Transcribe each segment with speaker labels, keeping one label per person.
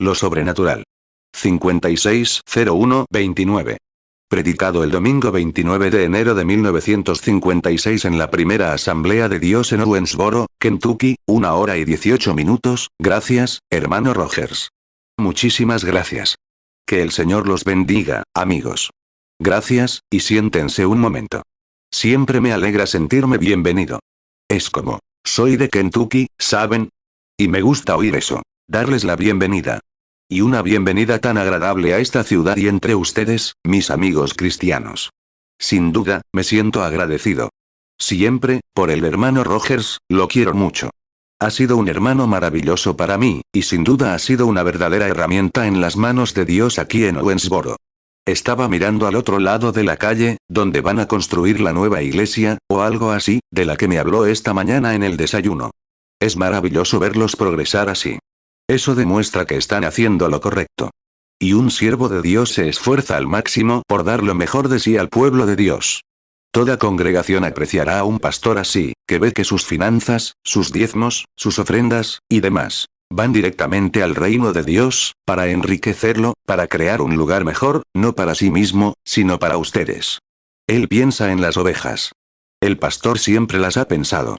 Speaker 1: Lo sobrenatural. 5601-29. Predicado el domingo 29 de enero de 1956 en la primera Asamblea de Dios en Owensboro, Kentucky, 1 hora y 18 minutos, gracias, hermano Rogers. Muchísimas gracias. Que el Señor los bendiga, amigos. Gracias, y siéntense un momento. Siempre me alegra sentirme bienvenido. Es como, soy de Kentucky, ¿saben? Y me gusta oír eso. Darles la bienvenida. Y una bienvenida tan agradable a esta ciudad y entre ustedes, mis amigos cristianos. Sin duda, me siento agradecido. Siempre, por el hermano Rogers, lo quiero mucho. Ha sido un hermano maravilloso para mí, y sin duda ha sido una verdadera herramienta en las manos de Dios aquí en Owensboro. Estaba mirando al otro lado de la calle, donde van a construir la nueva iglesia, o algo así, de la que me habló esta mañana en el desayuno. Es maravilloso verlos progresar así. Eso demuestra que están haciendo lo correcto. Y un siervo de Dios se esfuerza al máximo por dar lo mejor de sí al pueblo de Dios. Toda congregación apreciará a un pastor así, que ve que sus finanzas, sus diezmos, sus ofrendas, y demás, van directamente al reino de Dios, para enriquecerlo, para crear un lugar mejor, no para sí mismo, sino para ustedes. Él piensa en las ovejas. El pastor siempre las ha pensado.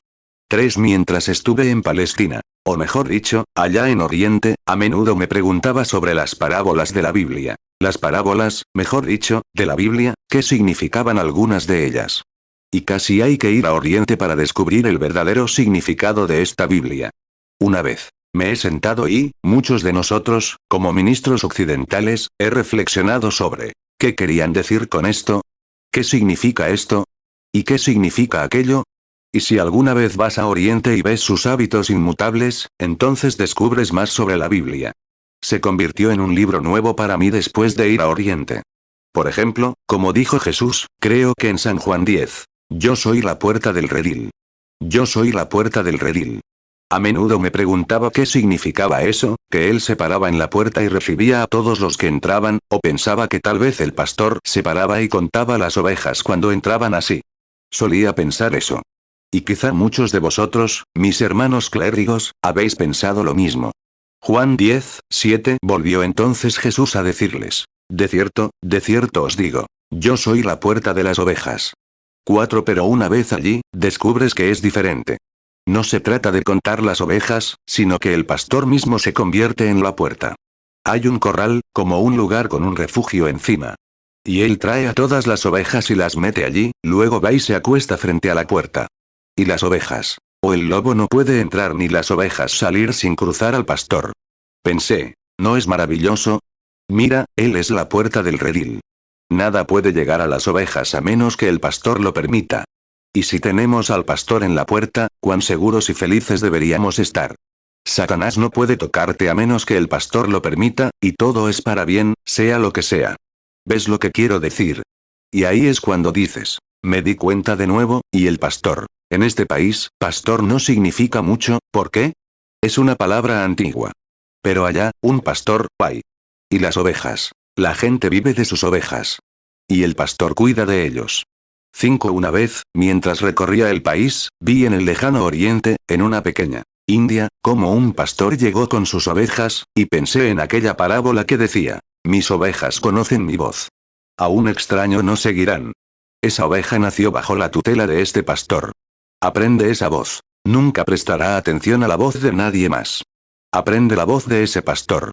Speaker 1: Mientras estuve en Palestina, o mejor dicho, allá en Oriente, a menudo me preguntaba sobre las parábolas de la Biblia. Las parábolas, mejor dicho, de la Biblia, ¿qué significaban algunas de ellas? Y casi hay que ir a Oriente para descubrir el verdadero significado de esta Biblia. Una vez, me he sentado y, muchos de nosotros, como ministros occidentales, he reflexionado sobre, ¿qué querían decir con esto? ¿Qué significa esto? ¿Y qué significa aquello? Y si alguna vez vas a Oriente y ves sus hábitos inmutables, entonces descubres más sobre la Biblia. Se convirtió en un libro nuevo para mí después de ir a Oriente. Por ejemplo, como dijo Jesús, creo que en San Juan 10, yo soy la puerta del redil. Yo soy la puerta del redil. A menudo me preguntaba qué significaba eso, que él se paraba en la puerta y recibía a todos los que entraban, o pensaba que tal vez el pastor se paraba y contaba las ovejas cuando entraban así. Solía pensar eso. Y quizá muchos de vosotros, mis hermanos clérigos, habéis pensado lo mismo. Juan 10:7 volvió entonces Jesús a decirles, de cierto os digo, yo soy la puerta de las ovejas. 4 Pero una vez allí, descubres que es diferente. No se trata de contar las ovejas, sino que el pastor mismo se convierte en la puerta. Hay un corral, como un lugar con un refugio encima. Y él trae a todas las ovejas y las mete allí, luego va y se acuesta frente a la puerta. Y las ovejas. O el lobo no puede entrar ni las ovejas salir sin cruzar al pastor. Pensé, ¿no es maravilloso? Mira, él es la puerta del redil. Nada puede llegar a las ovejas a menos que el pastor lo permita. Y si tenemos al pastor en la puerta, cuán seguros y felices deberíamos estar. Satanás no puede tocarte a menos que el pastor lo permita, y todo es para bien, sea lo que sea. ¿Ves lo que quiero decir? Y ahí es cuando dices, me di cuenta de nuevo, y el pastor. En este país, pastor no significa mucho, ¿por qué? Es una palabra antigua. Pero allá, un pastor, hay. Y las ovejas. La gente vive de sus ovejas. Y el pastor cuida de ellos. 5 Una vez, mientras recorría el país, vi en el lejano oriente, en una pequeña India, como un pastor llegó con sus ovejas, y pensé en aquella parábola que decía, mis ovejas conocen mi voz. A un extraño no seguirán. Esa oveja nació bajo la tutela de este pastor. Aprende esa voz. Nunca prestará atención a la voz de nadie más. Aprende la voz de ese pastor.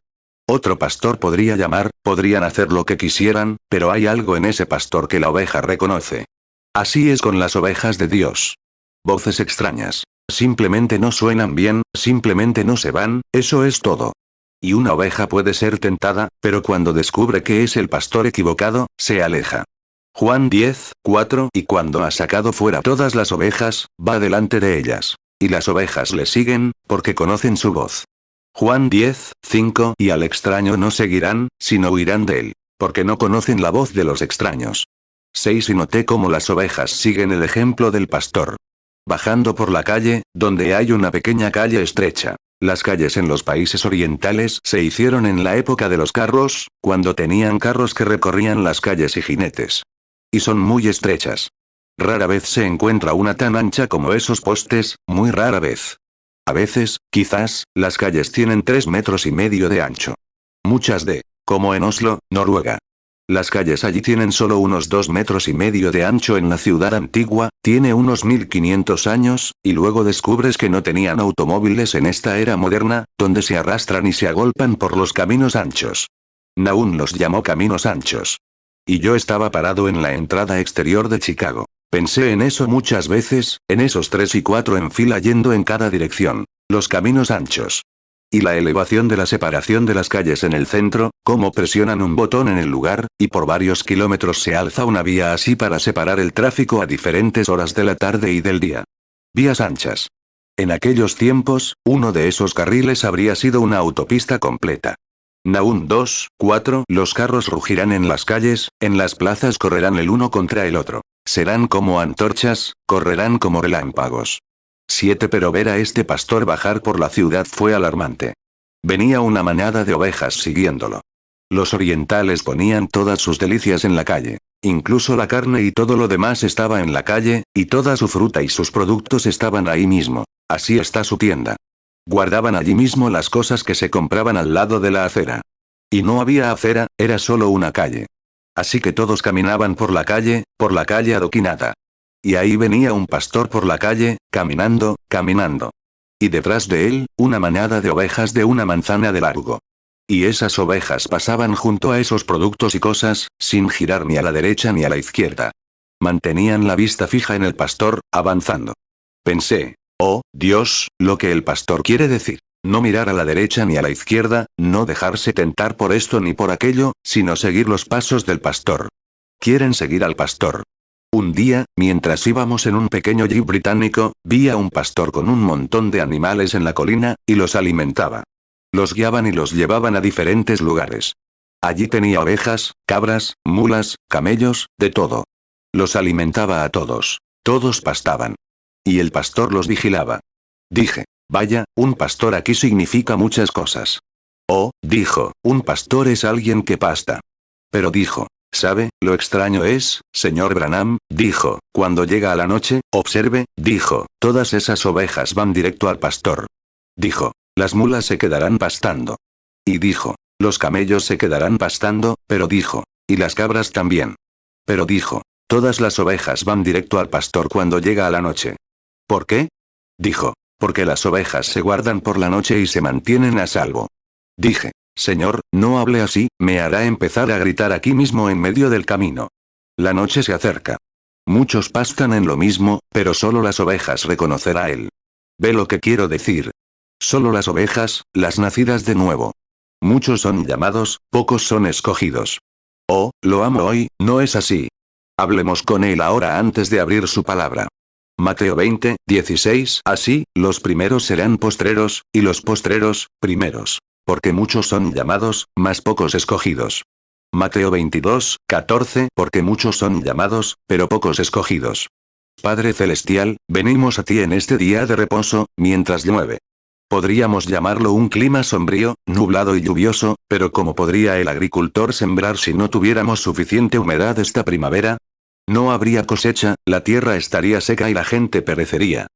Speaker 1: Otro pastor podría llamar, podrían hacer lo que quisieran, pero hay algo en ese pastor que la oveja reconoce. Así es con las ovejas de Dios. Voces extrañas. Simplemente no suenan bien, simplemente no se van, eso es todo. Y una oveja puede ser tentada, pero cuando descubre que es el pastor equivocado, se aleja. Juan 10:4 Y cuando ha sacado fuera todas las ovejas, va delante de ellas. Y las ovejas le siguen, porque conocen su voz. Juan 10:5 Y al extraño no seguirán, sino huirán de él, porque no conocen la voz de los extraños. 6 Y noté cómo las ovejas siguen el ejemplo del pastor. Bajando por la calle, donde hay una pequeña calle estrecha. Las calles en los países orientales se hicieron en la época de los carros, cuando tenían carros que recorrían las calles y jinetes. Y son muy estrechas. Rara vez se encuentra una tan ancha como esos postes, muy rara vez. A veces, quizás, las calles tienen 3,5 metros de ancho. como en Oslo, Noruega. Las calles allí tienen solo unos 2,5 metros de ancho en la ciudad antigua, tiene unos 1500 años, y luego descubres que no tenían automóviles en esta era moderna, donde se arrastran y se agolpan por los caminos anchos. Nahum los llamó caminos anchos. Y yo estaba parado en la entrada exterior de Chicago. Pensé en eso muchas veces, en esos 3 y 4 en fila yendo en cada dirección. Los caminos anchos. Y la elevación de la separación de las calles en el centro, cómo presionan un botón en el lugar, y por varios kilómetros se alza una vía así para separar el tráfico a diferentes horas de la tarde y del día. Vías anchas. En aquellos tiempos, uno de esos carriles habría sido una autopista completa. Nahum 2:4 Los carros rugirán en las calles, en las plazas correrán el uno contra el otro. Serán como antorchas, correrán como relámpagos. 7 Pero ver a este pastor bajar por la ciudad fue alarmante. Venía una manada de ovejas siguiéndolo. Los orientales ponían todas sus delicias en la calle. Incluso la carne y todo lo demás estaba en la calle, y toda su fruta y sus productos estaban ahí mismo. Así está su tienda. Guardaban allí mismo las cosas que se compraban al lado de la acera. Y no había acera, era solo una calle. Así que todos caminaban por la calle adoquinada. Y ahí venía un pastor por la calle, caminando, caminando. Y detrás de él, una manada de ovejas de una manzana de largo. Y esas ovejas pasaban junto a esos productos y cosas, sin girar ni a la derecha ni a la izquierda. Mantenían la vista fija en el pastor, avanzando. Pensé, oh, Dios, lo que el pastor quiere decir. No mirar a la derecha ni a la izquierda, no dejarse tentar por esto ni por aquello, sino seguir los pasos del pastor. Quieren seguir al pastor. Un día, mientras íbamos en un pequeño jeep británico, vi a un pastor con un montón de animales en la colina, y los alimentaba. Los guiaban y los llevaban a diferentes lugares. Allí tenía ovejas, cabras, mulas, camellos, de todo. Los alimentaba a todos. Todos pastaban. Y el pastor los vigilaba. Dije, vaya, un pastor aquí significa muchas cosas. Oh, dijo, un pastor es alguien que pasta. Pero dijo, ¿sabe, lo extraño es, señor Branham? Dijo, cuando llega a la noche, observe, dijo, todas esas ovejas van directo al pastor. Dijo, las mulas se quedarán pastando. Y dijo, los camellos se quedarán pastando, pero dijo, y las cabras también. Pero dijo, todas las ovejas van directo al pastor cuando llega a la noche. ¿Por qué? Dijo, porque las ovejas se guardan por la noche y se mantienen a salvo. Dije, Señor, no hable así, me hará empezar a gritar aquí mismo en medio del camino. La noche se acerca. Muchos pastan en lo mismo, pero solo las ovejas reconocerá él. ¿Ve lo que quiero decir? Solo las ovejas, las nacidas de nuevo. Muchos son llamados, pocos son escogidos. Oh, lo amo hoy, ¿no es así? Hablemos con él ahora antes de abrir su palabra. Mateo 20:16 Así, los primeros serán postreros, y los postreros, primeros. Porque muchos son llamados, mas pocos escogidos. Mateo 22:14 Porque muchos son llamados, pero pocos escogidos. Padre Celestial, venimos a ti en este día de reposo, mientras llueve. Podríamos llamarlo un clima sombrío, nublado y lluvioso, pero ¿cómo podría el agricultor sembrar si no tuviéramos suficiente humedad esta primavera? No habría cosecha, la tierra estaría seca y la gente perecería.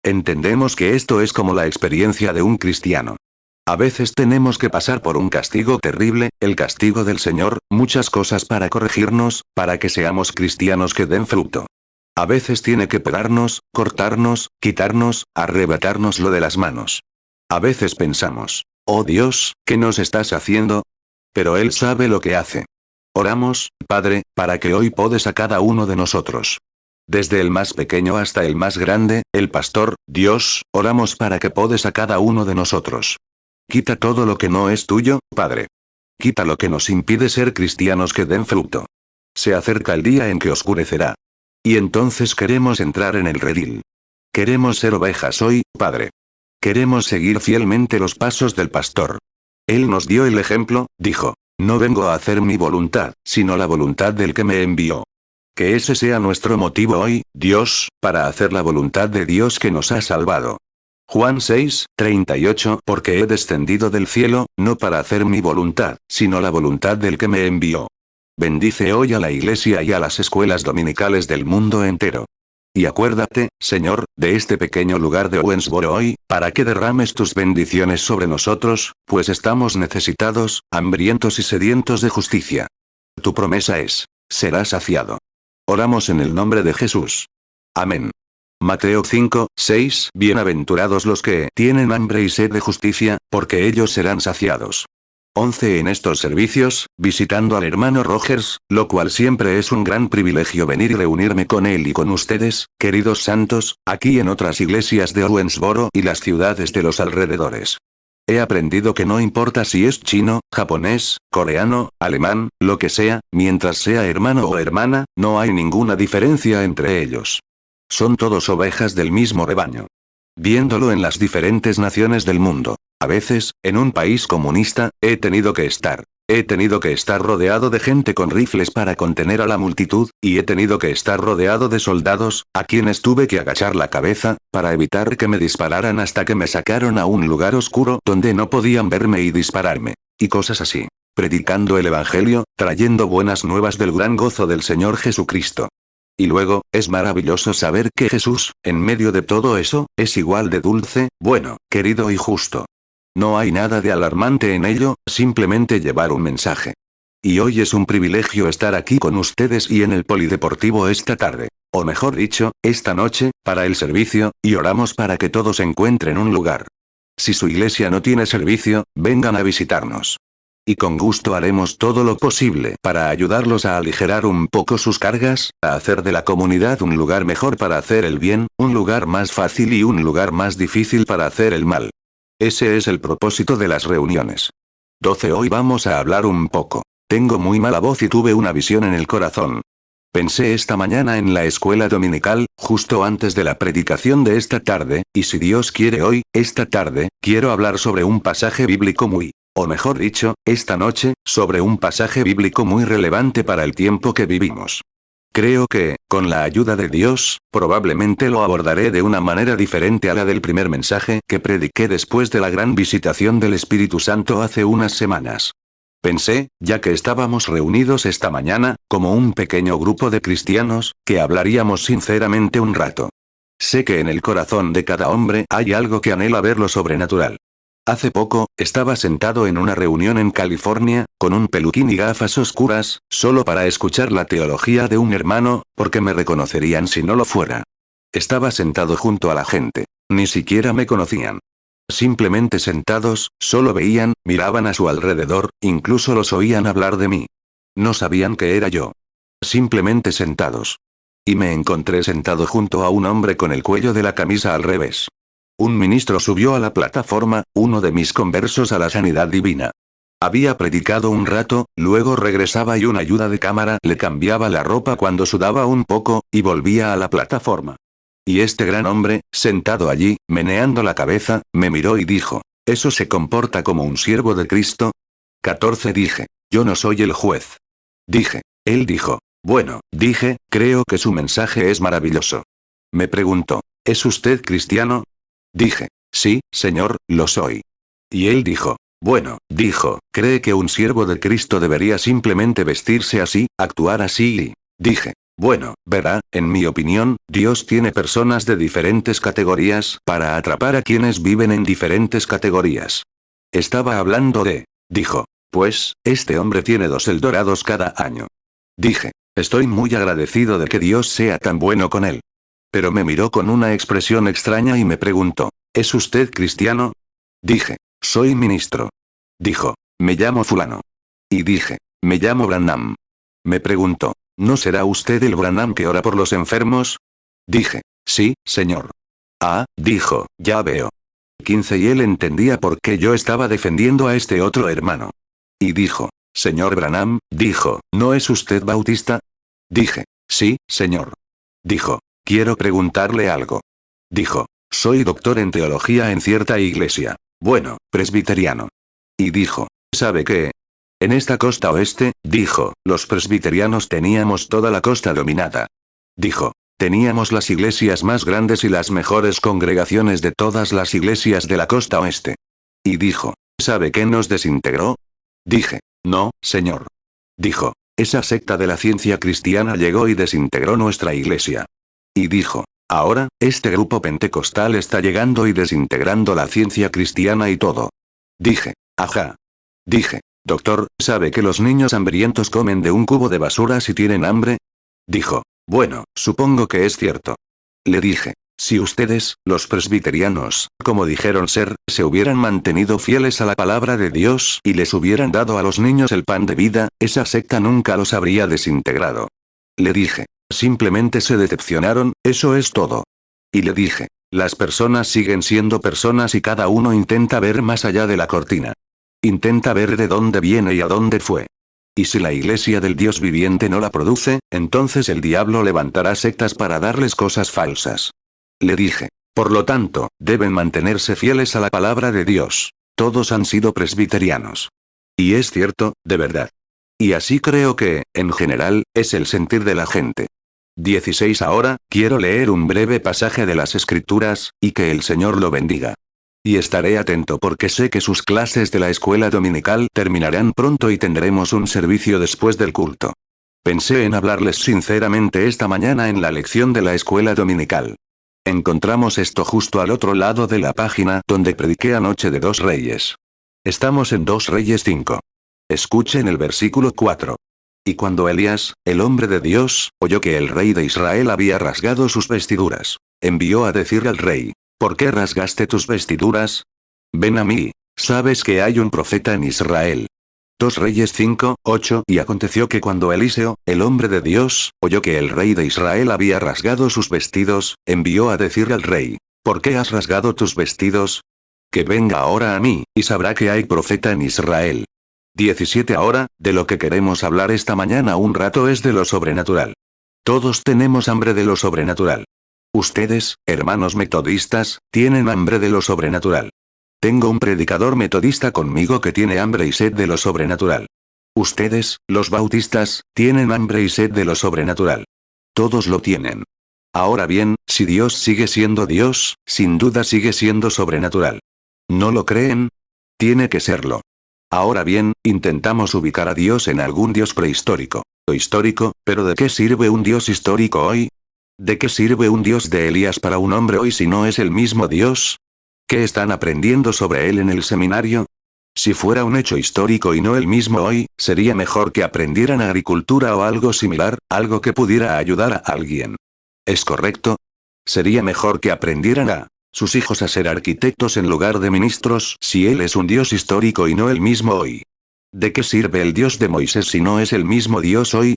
Speaker 1: Entendemos que esto es como la experiencia de un cristiano. A veces tenemos que pasar por un castigo terrible, el castigo del Señor, muchas cosas para corregirnos, para que seamos cristianos que den fruto. A veces tiene que pegarnos, cortarnos, quitarnos, arrebatárnoslo de las manos. A veces pensamos, oh Dios, ¿qué nos estás haciendo? Pero Él sabe lo que hace. Oramos, Padre, para que hoy podes a cada uno de nosotros. Desde el más pequeño hasta el más grande, el pastor, Dios, oramos para que podes a cada uno de nosotros. Quita todo lo que no es tuyo, Padre. Quita lo que nos impide ser cristianos que den fruto. Se acerca el día en que oscurecerá. Y entonces queremos entrar en el redil. Queremos ser ovejas hoy, Padre. Queremos seguir fielmente los pasos del pastor. Él nos dio el ejemplo, dijo, no vengo a hacer mi voluntad, sino la voluntad del que me envió. Que ese sea nuestro motivo hoy, Dios, para hacer la voluntad de Dios que nos ha salvado. Juan 6:38 Porque he descendido del cielo, no para hacer mi voluntad, sino la voluntad del que me envió. Bendice hoy a la iglesia y a las escuelas dominicales del mundo entero. Y acuérdate, Señor, de este pequeño lugar de Owensboro hoy, para que derrames tus bendiciones sobre nosotros, pues estamos necesitados, hambrientos y sedientos de justicia. Tu promesa es, serás saciado. Oramos en el nombre de Jesús. Amén. Mateo 5, 6. Bienaventurados los que tienen hambre y sed de justicia, porque ellos serán saciados. 11. En estos servicios, visitando al hermano Rogers, lo cual siempre es un gran privilegio venir y reunirme con él y con ustedes, queridos santos, aquí en otras iglesias de Owensboro y las ciudades de los alrededores. He aprendido que no importa si es chino, japonés, coreano, alemán, lo que sea, mientras sea hermano o hermana, no hay ninguna diferencia entre ellos. Son todos ovejas del mismo rebaño. Viéndolo en las diferentes naciones del mundo. A veces, en un país comunista, he tenido que estar rodeado de gente con rifles para contener a la multitud, y he tenido que estar rodeado de soldados, a quienes tuve que agachar la cabeza, para evitar que me dispararan hasta que me sacaron a un lugar oscuro donde no podían verme y dispararme. Y cosas así. Predicando el Evangelio, trayendo buenas nuevas del gran gozo del Señor Jesucristo. Y luego, es maravilloso saber que Jesús, en medio de todo eso, es igual de dulce, bueno, querido y justo. No hay nada de alarmante en ello, simplemente llevar un mensaje. Y hoy es un privilegio estar aquí con ustedes y en el polideportivo esta tarde, o mejor dicho, esta noche, para el servicio, y oramos para que todos encuentren un lugar. Si su iglesia no tiene servicio, vengan a visitarnos. Y con gusto haremos todo lo posible para ayudarlos a aligerar un poco sus cargas, a hacer de la comunidad un lugar mejor para hacer el bien, un lugar más fácil y un lugar más difícil para hacer el mal. Ese es el propósito de las reuniones. 12. Hoy vamos a hablar un poco. Tengo muy mala voz y tuve una visión en el corazón. Pensé esta mañana en la escuela dominical, justo antes de la predicación de esta tarde, y si Dios quiere hoy, esta tarde, quiero hablar sobre un pasaje bíblico o mejor dicho, esta noche, sobre un pasaje bíblico muy relevante para el tiempo que vivimos. Creo que, con la ayuda de Dios, probablemente lo abordaré de una manera diferente a la del primer mensaje que prediqué después de la gran visitación del Espíritu Santo hace unas semanas. Pensé, ya que estábamos reunidos esta mañana, como un pequeño grupo de cristianos, que hablaríamos sinceramente un rato. Sé que en el corazón de cada hombre hay algo que anhela ver lo sobrenatural. Hace poco, estaba sentado en una reunión en California, con un peluquín y gafas oscuras, solo para escuchar la teología de un hermano, porque me reconocerían si no lo fuera. Estaba sentado junto a la gente. Ni siquiera me conocían. Simplemente sentados, solo veían, miraban a su alrededor, incluso los oían hablar de mí. No sabían que era yo. Simplemente sentados. Y me encontré sentado junto a un hombre con el cuello de la camisa al revés. Un ministro subió a la plataforma, uno de mis conversos a la sanidad divina. Había predicado un rato, luego regresaba y una ayuda de cámara le cambiaba la ropa cuando sudaba un poco, y volvía a la plataforma. Y este gran hombre, sentado allí, meneando la cabeza, me miró y dijo, ¿eso se comporta como un siervo de Cristo? 14. Dije, yo no soy el juez. Dije, él dijo, bueno, dije, creo que su mensaje es maravilloso. Me preguntó, ¿es usted cristiano? Dije, sí, señor, lo soy. Y él dijo, bueno, dijo, ¿cree que un siervo de Cristo debería simplemente vestirse así, actuar así? Y dije, bueno, verá, en mi opinión, Dios tiene personas de diferentes categorías para atrapar a quienes viven en diferentes categorías. Estaba hablando de, dijo, pues, este hombre tiene 2 Eldorados cada año. Dije, estoy muy agradecido de que Dios sea tan bueno con él. Pero me miró con una expresión extraña y me preguntó, ¿es usted cristiano? Dije, soy ministro. Dijo, me llamo fulano. Y dije, me llamo Branham. Me preguntó, ¿no será usted el Branham que ora por los enfermos? Dije, sí, señor. Ah, dijo, ya veo. 15. Y él entendía por qué yo estaba defendiendo a este otro hermano. Y dijo, señor Branham, dijo, ¿no es usted bautista? Dije, sí, señor. Dijo, quiero preguntarle algo. Dijo, soy doctor en teología en cierta iglesia. Bueno, presbiteriano. Y dijo, ¿sabe qué? En esta costa oeste, dijo, los presbiterianos teníamos toda la costa dominada. Dijo, teníamos las iglesias más grandes y las mejores congregaciones de todas las iglesias de la costa oeste. Y dijo, ¿sabe qué nos desintegró? Dije, no, señor. Dijo, esa secta de la ciencia cristiana llegó y desintegró nuestra iglesia. Y dijo: ahora, este grupo pentecostal está llegando y desintegrando la ciencia cristiana y todo. Dije: ajá. Dije: doctor, ¿sabe que los niños hambrientos comen de un cubo de basura si tienen hambre? Dijo: bueno, supongo que es cierto. Le dije: si ustedes, los presbiterianos, como dijeron ser, se hubieran mantenido fieles a la palabra de Dios y les hubieran dado a los niños el pan de vida, esa secta nunca los habría desintegrado. Le dije: simplemente se decepcionaron, eso es todo. Y le dije: las personas siguen siendo personas y cada uno intenta ver más allá de la cortina. Intenta ver de dónde viene y a dónde fue. Y si la iglesia del Dios viviente no la produce, entonces el diablo levantará sectas para darles cosas falsas. Le dije: por lo tanto, deben mantenerse fieles a la palabra de Dios. Todos han sido presbiterianos. Y es cierto, de verdad. Y así creo que, en general, es el sentir de la gente. 16 Ahora, quiero leer un breve pasaje de las Escrituras, y que el Señor lo bendiga. Y estaré atento porque sé que sus clases de la escuela dominical terminarán pronto y tendremos un servicio después del culto. Pensé en hablarles sinceramente esta mañana en la lección de la escuela dominical. Encontramos esto justo al otro lado de la página donde prediqué anoche de 2 Reyes. Estamos en 2 Reyes 5. Escuchen el versículo 4. Y cuando Elías, el hombre de Dios, oyó que el rey de Israel había rasgado sus vestiduras, envió a decir al rey: ¿por qué rasgaste tus vestiduras? Ven a mí, sabes que hay un profeta en Israel. 2 Reyes 5, 8 Y aconteció que cuando Eliseo, el hombre de Dios, oyó que el rey de Israel había rasgado sus vestidos, envió a decir al rey: ¿por qué has rasgado tus vestidos? Que venga ahora a mí, y sabrá que hay profeta en Israel. 17 Ahora, de lo que queremos hablar esta mañana un rato es de lo sobrenatural. Todos tenemos hambre de lo sobrenatural. Ustedes, hermanos metodistas, tienen hambre de lo sobrenatural. Tengo un predicador metodista conmigo que tiene hambre y sed de lo sobrenatural. Ustedes, los bautistas, tienen hambre y sed de lo sobrenatural. Todos lo tienen. Ahora bien, si Dios sigue siendo Dios, sin duda sigue siendo sobrenatural. ¿No lo creen? Tiene que serlo. Ahora bien, intentamos ubicar a Dios en algún Dios prehistórico o histórico, pero ¿de qué sirve un Dios histórico hoy? ¿De qué sirve un Dios de Elías para un hombre hoy si no es el mismo Dios? ¿Qué están aprendiendo sobre él en el seminario? Si fuera un hecho histórico y no el mismo hoy, sería mejor que aprendieran agricultura o algo similar, algo que pudiera ayudar a alguien. ¿Es correcto? Sería mejor que aprendieran a sus hijos a ser arquitectos en lugar de ministros si él es un Dios histórico y no el mismo hoy. ¿De qué sirve el Dios de Moisés si no es el mismo Dios hoy?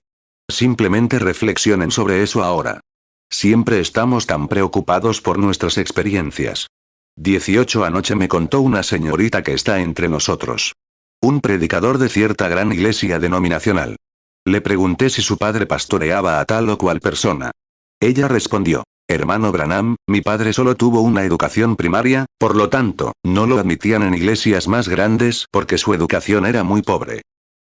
Speaker 1: Simplemente reflexionen sobre eso ahora. Siempre estamos tan preocupados por nuestras experiencias. 18 Anoche me contó una señorita que está entre nosotros. Un predicador de cierta gran iglesia denominacional. Le pregunté si su padre pastoreaba a tal o cual persona. Ella respondió: hermano Branham, mi padre solo tuvo una educación primaria, por lo tanto, no lo admitían en iglesias más grandes porque su educación era muy pobre.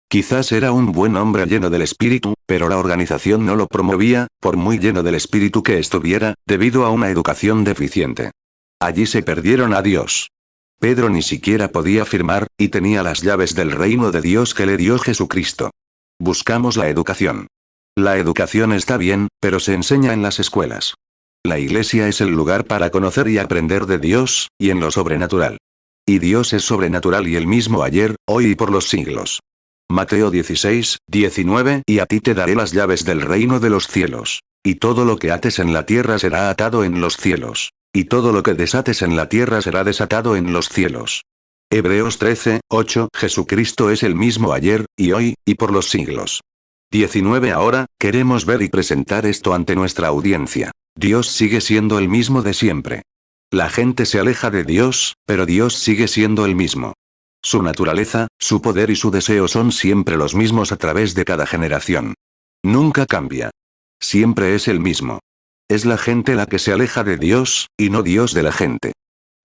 Speaker 1: Quizás era un buen hombre lleno del espíritu, pero la organización no lo promovía, por muy lleno del espíritu que estuviera, debido a una educación deficiente. Allí se perdieron a Dios. Pedro ni siquiera podía firmar, y tenía las llaves del reino de Dios que le dio Jesucristo. Buscamos la educación. La educación está bien, pero se enseña en las escuelas. La iglesia es el lugar para conocer y aprender de Dios, y en lo sobrenatural. Y Dios es sobrenatural y el mismo ayer, hoy y por los siglos. Mateo 16, 19 Y a ti te daré las llaves del reino de los cielos. Y todo lo que ates en la tierra será atado en los cielos. Y todo lo que desates en la tierra será desatado en los cielos. Hebreos 13, 8 Jesucristo es el mismo ayer, y hoy, y por los siglos. 19 Ahora, queremos ver y presentar esto ante nuestra audiencia. Dios sigue siendo el mismo de siempre. La gente se aleja de Dios, pero Dios sigue siendo el mismo. Su naturaleza, su poder y su deseo son siempre los mismos a través de cada generación. Nunca cambia. Siempre es el mismo. Es la gente la que se aleja de Dios, y no Dios de la gente.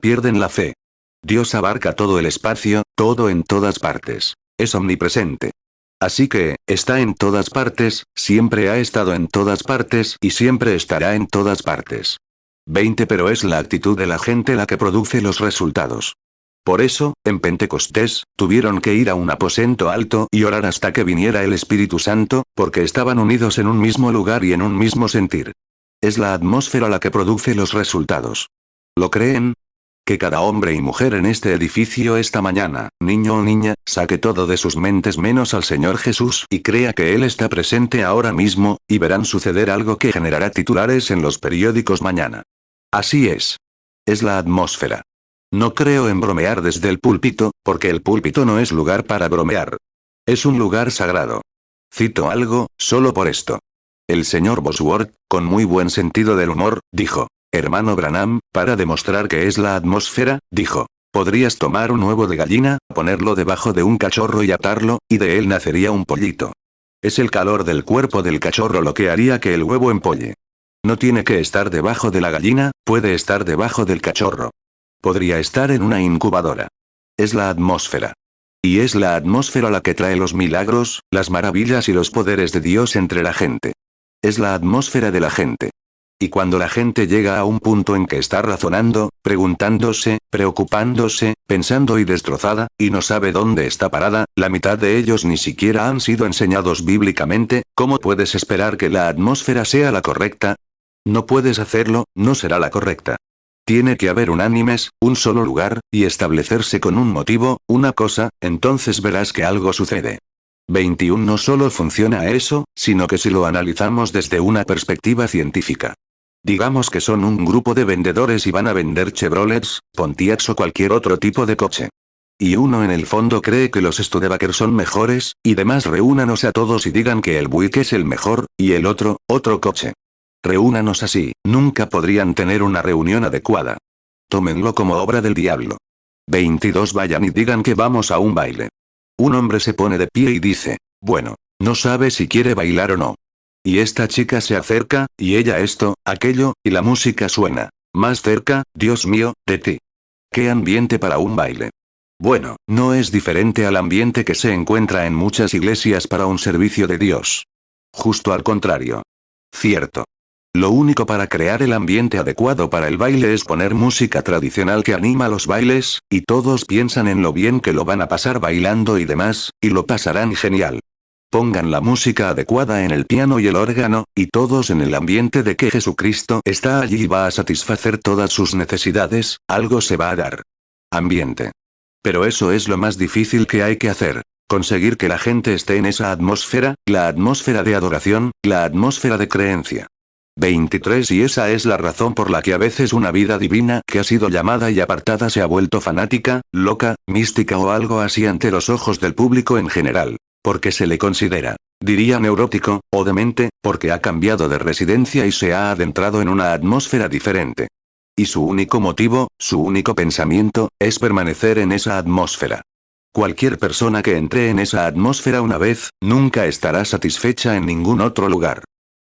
Speaker 1: Pierden la fe. Dios abarca todo el espacio, todo en todas partes. Es omnipresente. Así que, está en todas partes, siempre ha estado en todas partes y siempre estará en todas partes. 20 Pero es la actitud de la gente la que produce los resultados. Por eso, en Pentecostés, tuvieron que ir a un aposento alto y orar hasta que viniera el Espíritu Santo, porque estaban unidos en un mismo lugar y en un mismo sentir. Es la atmósfera la que produce los resultados. ¿Lo creen? Que cada hombre y mujer en este edificio esta mañana, niño o niña, saque todo de sus mentes menos al Señor Jesús y crea que Él está presente ahora mismo, y verán suceder algo que generará titulares en los periódicos mañana. Así es. Es la atmósfera. No creo en bromear desde el púlpito, porque el púlpito no es lugar para bromear. Es un lugar sagrado. Cito algo, solo por esto. El señor Bosworth, con muy buen sentido del humor, dijo: hermano Branham, para demostrar que es la atmósfera, dijo, podrías tomar un huevo de gallina, ponerlo debajo de un cachorro y atarlo, y de él nacería un pollito. Es el calor del cuerpo del cachorro lo que haría que el huevo empolle. No tiene que estar debajo de la gallina, puede estar debajo del cachorro. Podría estar en una incubadora. Es la atmósfera. Y es la atmósfera la que trae los milagros, las maravillas y los poderes de Dios entre la gente. Es la atmósfera de la gente. Y cuando la gente llega a un punto en que está razonando, preguntándose, preocupándose, pensando y destrozada, y no sabe dónde está parada, la mitad de ellos ni siquiera han sido enseñados bíblicamente, ¿cómo puedes esperar que la atmósfera sea la correcta? No puedes hacerlo, no será la correcta. Tiene que haber unánimes, un solo lugar, y establecerse con un motivo, una cosa, entonces verás que algo sucede. 21 no solo funciona eso, sino que si lo analizamos desde una perspectiva científica. Digamos que son un grupo de vendedores y van a vender Chevrolets, Pontiacs o cualquier otro tipo de coche. Y uno en el fondo cree que los Studebaker son mejores, y demás reúnanos a todos y digan que el Buick es el mejor, y el otro coche. Reúnanos así, nunca podrían tener una reunión adecuada. Tómenlo como obra del diablo. 22 vayan y digan que vamos a un baile. Un hombre se pone de pie y dice, bueno, no sabe si quiere bailar o no. Y esta chica se acerca, y ella esto, aquello, y la música suena. Más cerca, Dios mío, de ti. ¿Qué ambiente para un baile? Bueno, no es diferente al ambiente que se encuentra en muchas iglesias para un servicio de Dios. Justo al contrario. Cierto. Lo único para crear el ambiente adecuado para el baile es poner música tradicional que anima los bailes, y todos piensan en lo bien que lo van a pasar bailando y demás, y lo pasarán genial. Pongan la música adecuada en el piano y el órgano, y todos en el ambiente de que Jesucristo está allí y va a satisfacer todas sus necesidades, algo se va a dar. Ambiente. Pero eso es lo más difícil que hay que hacer. Conseguir que la gente esté en esa atmósfera, la atmósfera de adoración, la atmósfera de creencia. 23 Y esa es la razón por la que a veces una vida divina que ha sido llamada y apartada se ha vuelto fanática, loca, mística o algo así ante los ojos del público en general. Porque se le considera, diría neurótico, o demente, porque ha cambiado de residencia y se ha adentrado en una atmósfera diferente. Y su único motivo, su único pensamiento, es permanecer en esa atmósfera. Cualquier persona que entre en esa atmósfera una vez, nunca estará satisfecha en ningún otro lugar.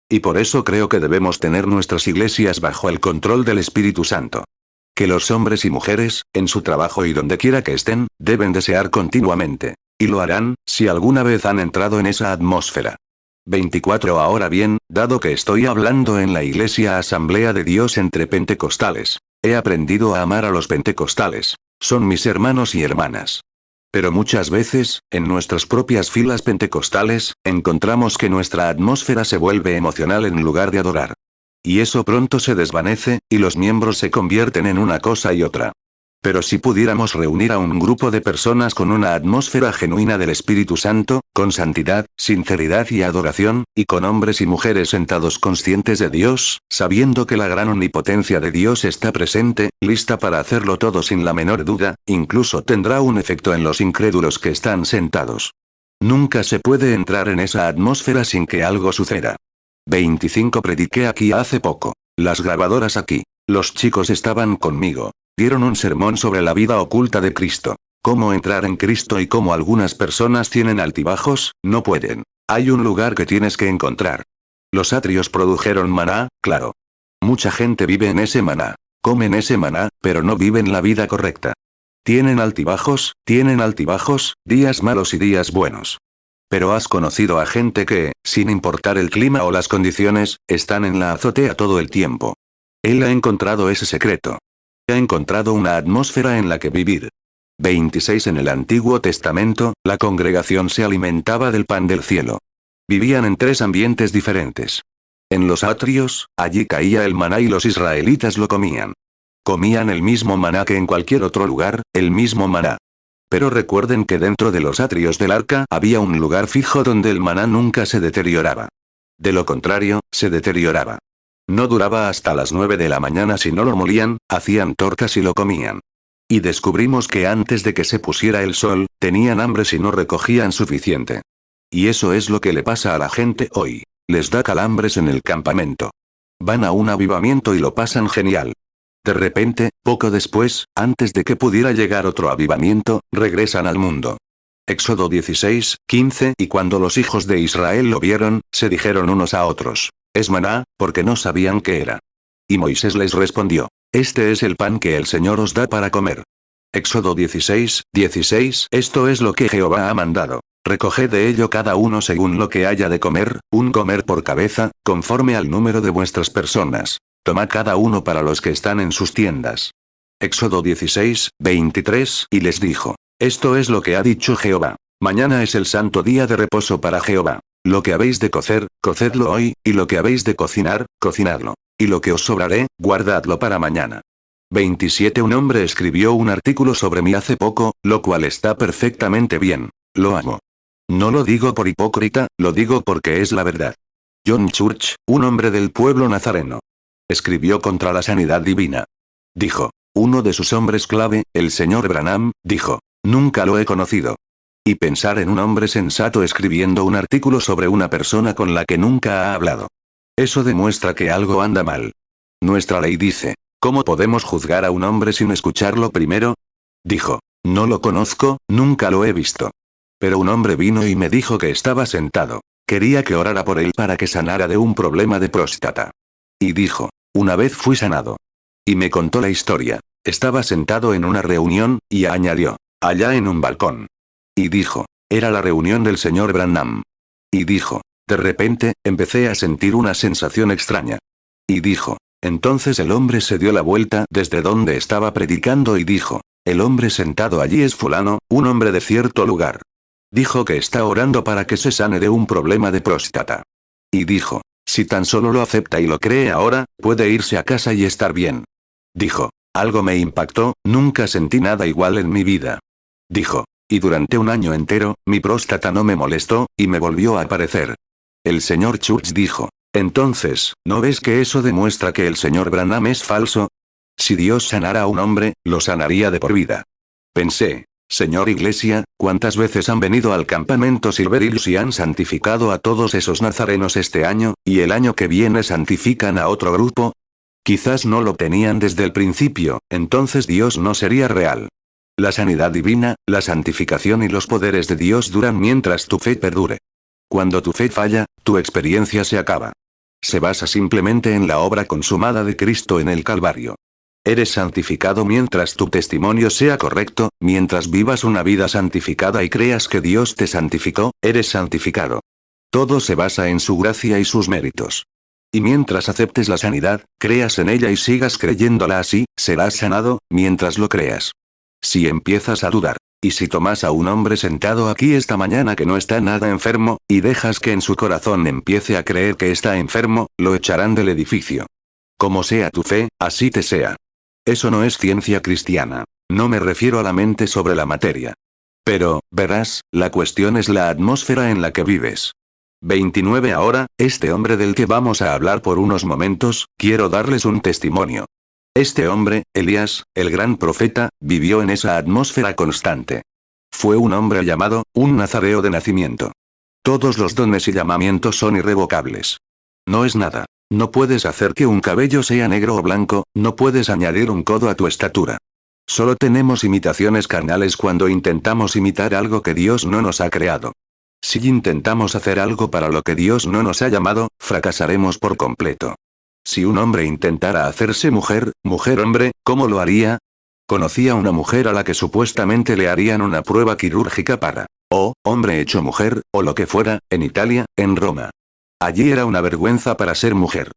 Speaker 1: Y por eso creo que debemos tener nuestras iglesias bajo el control del Espíritu Santo. Que los hombres y mujeres, en su trabajo y donde quiera que estén, deben desear continuamente. Y lo harán, si alguna vez han entrado en esa atmósfera. 24 Ahora bien, dado que estoy hablando en la Iglesia Asamblea de Dios entre pentecostales, he aprendido a amar a los pentecostales. Son mis hermanos y hermanas. Pero muchas veces, en nuestras propias filas pentecostales, encontramos que nuestra atmósfera se vuelve emocional en lugar de adorar. Y eso pronto se desvanece, y los miembros se convierten en una cosa y otra. Pero si pudiéramos reunir a un grupo de personas con una atmósfera genuina del Espíritu Santo, con santidad, sinceridad y adoración, y con hombres y mujeres sentados conscientes de Dios, sabiendo que la gran omnipotencia de Dios está presente, lista para hacerlo todo sin la menor duda, incluso tendrá un efecto en los incrédulos que están sentados. Nunca se puede entrar en esa atmósfera sin que algo suceda. 25 Prediqué aquí hace poco. Las grabadoras aquí. Los chicos estaban conmigo. Dieron un sermón sobre la vida oculta de Cristo. Cómo entrar en Cristo y cómo algunas personas tienen altibajos, no pueden. Hay un lugar que tienes que encontrar. Los atrios produjeron maná, claro. Mucha gente vive en ese maná. Comen ese maná, pero no viven la vida correcta. Tienen altibajos, días malos y días buenos. Pero has conocido a gente que, sin importar el clima o las condiciones, están en la azotea todo el tiempo. Él ha encontrado ese secreto. Ha encontrado una atmósfera en la que vivir. 26 En el Antiguo Testamento, la congregación se alimentaba del pan del cielo. Vivían en 3 ambientes diferentes. En los atrios, allí caía el maná y los israelitas lo comían. Comían el mismo maná que en cualquier otro lugar, el mismo maná. Pero recuerden que dentro de los atrios del arca había un lugar fijo donde el maná nunca se deterioraba. De lo contrario, se deterioraba. No duraba hasta las 9 de la mañana si no lo molían, hacían tortas y lo comían. Y descubrimos que antes de que se pusiera el sol, tenían hambre si no recogían suficiente. Y eso es lo que le pasa a la gente hoy. Les da calambres en el campamento. Van a un avivamiento y lo pasan genial. De repente, poco después, antes de que pudiera llegar otro avivamiento, regresan al mundo. Éxodo 16, 15. Y cuando los hijos de Israel lo vieron, se dijeron unos a otros: es maná, porque no sabían qué era. Y Moisés les respondió: este es el pan que el Señor os da para comer. Éxodo 16, 16. Esto es lo que Jehová ha mandado. Recoged de ello cada uno según lo que haya de comer, un comer por cabeza, conforme al número de vuestras personas. Tomad cada uno para los que están en sus tiendas. Éxodo 16, 23. Y les dijo: esto es lo que ha dicho Jehová. Mañana es el santo día de reposo para Jehová. Lo que habéis de cocer, cocedlo hoy, y lo que habéis de cocinar, cocinadlo. Y lo que os sobraré, guardadlo para mañana. 27. Un hombre escribió un artículo sobre mí hace poco, lo cual está perfectamente bien. Lo amo. No lo digo por hipócrita, lo digo porque es la verdad. John Church, un hombre del pueblo nazareno, escribió contra la sanidad divina. Dijo: uno de sus hombres clave, el señor Branham, dijo: nunca lo he conocido. Y pensar en un hombre sensato escribiendo un artículo sobre una persona con la que nunca ha hablado. Eso demuestra que algo anda mal. Nuestra ley dice: ¿cómo podemos juzgar a un hombre sin escucharlo primero? Dijo: no lo conozco, nunca lo he visto. Pero un hombre vino y me dijo que estaba sentado. Quería que orara por él para que sanara de un problema de próstata. Y dijo: una vez fui sanado. Y me contó la historia. Estaba sentado en una reunión, y añadió: allá en un balcón. Y dijo: era la reunión del señor Branham. Y dijo: de repente, empecé a sentir una sensación extraña. Y dijo: entonces el hombre se dio la vuelta desde donde estaba predicando y dijo: el hombre sentado allí es fulano, un hombre de cierto lugar. Dijo que está orando para que se sane de un problema de próstata. Y dijo: si tan solo lo acepta y lo cree ahora, puede irse a casa y estar bien. Dijo: algo me impactó, nunca sentí nada igual en mi vida. Dijo: y durante un año entero, mi próstata no me molestó, y me volvió a aparecer. El señor Church dijo: entonces, ¿no ves que eso demuestra que el señor Branham es falso? Si Dios sanara a un hombre, lo sanaría de por vida. Pensé: señor Iglesia, ¿cuántas veces han venido al campamento Silver Hills y han santificado a todos esos nazarenos este año, y el año que viene santifican a otro grupo? Quizás no lo tenían desde el principio, entonces Dios no sería real. La sanidad divina, la santificación y los poderes de Dios duran mientras tu fe perdure. Cuando tu fe falla, tu experiencia se acaba. Se basa simplemente en la obra consumada de Cristo en el Calvario. Eres santificado mientras tu testimonio sea correcto, mientras vivas una vida santificada y creas que Dios te santificó, eres santificado. Todo se basa en su gracia y sus méritos. Y mientras aceptes la sanidad, creas en ella y sigas creyéndola así, serás sanado, mientras lo creas. Si empiezas a dudar, y si tomas a un hombre sentado aquí esta mañana que no está nada enfermo, y dejas que en su corazón empiece a creer que está enfermo, lo echarán del edificio. Como sea tu fe, así te sea. Eso no es ciencia cristiana. No me refiero a la mente sobre la materia. Pero, verás, la cuestión es la atmósfera en la que vives. 29. Ahora, este hombre del que vamos a hablar por unos momentos, quiero darles un testimonio. Este hombre, Elías, el gran profeta, vivió en esa atmósfera constante. Fue un hombre llamado, un nazareo de nacimiento. Todos los dones y llamamientos son irrevocables. No es nada. No puedes hacer que un cabello sea negro o blanco, no puedes añadir un codo a tu estatura. Solo tenemos imitaciones carnales cuando intentamos imitar algo que Dios no nos ha creado. Si intentamos hacer algo para lo que Dios no nos ha llamado, fracasaremos por completo. Si un hombre intentara hacerse mujer, mujer-hombre, ¿cómo lo haría? Conocí a una mujer a la que supuestamente le harían una prueba quirúrgica para, hombre hecho mujer, o lo que fuera, en Italia, en Roma. Allí era una vergüenza para ser mujer.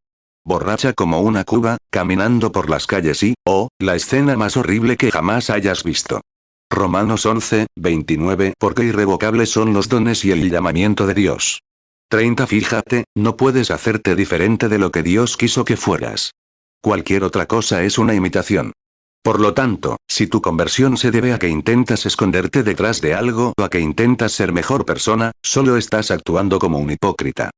Speaker 1: Borracha como una cuba, caminando por las calles y, la escena más horrible que jamás hayas visto. Romanos 11, 29. Porque irrevocables son los dones y el llamamiento de Dios. 30 Fíjate, no puedes hacerte diferente de lo que Dios quiso que fueras. Cualquier otra cosa es una imitación. Por lo tanto, si tu conversión se debe a que intentas esconderte detrás de algo o a que intentas ser mejor persona, solo estás actuando como un hipócrita.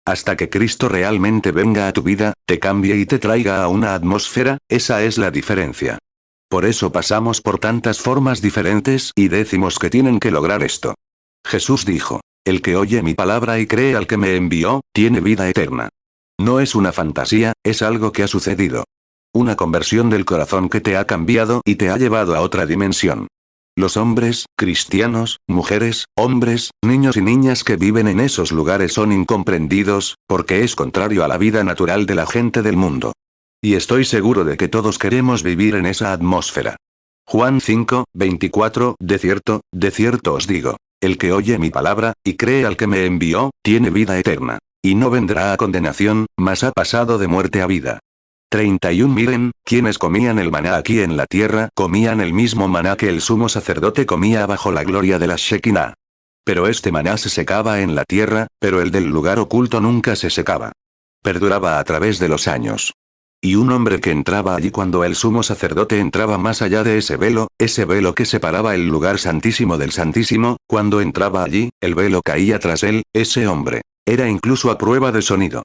Speaker 1: Hasta que Cristo realmente venga a tu vida, te cambie y te traiga a una atmósfera, esa es la diferencia. Por eso pasamos por tantas formas diferentes y decimos que tienen que lograr esto. Jesús dijo: el que oye mi palabra y cree al que me envió, tiene vida eterna. No es una fantasía, es algo que ha sucedido. Una conversión del corazón que te ha cambiado y te ha llevado a otra dimensión. Los hombres, cristianos, mujeres, hombres, niños y niñas que viven en esos lugares son incomprendidos, porque es contrario a la vida natural de la gente del mundo. Y estoy seguro de que todos queremos vivir en esa atmósfera. Juan 5, 24, de cierto os digo, el que oye mi palabra, y cree al que me envió, tiene vida eterna. Y no vendrá a condenación, mas ha pasado de muerte a vida. 31 Miren, quienes comían el maná aquí en la tierra, comían el mismo maná que el sumo sacerdote comía bajo la gloria de la Shekinah. Pero este maná se secaba en la tierra, pero el del lugar oculto nunca se secaba. Perduraba a través de los años. Y un hombre que entraba allí cuando el sumo sacerdote entraba más allá de ese velo que separaba el lugar santísimo del santísimo, cuando entraba allí, el velo caía tras él, ese hombre. Era incluso a prueba de sonido.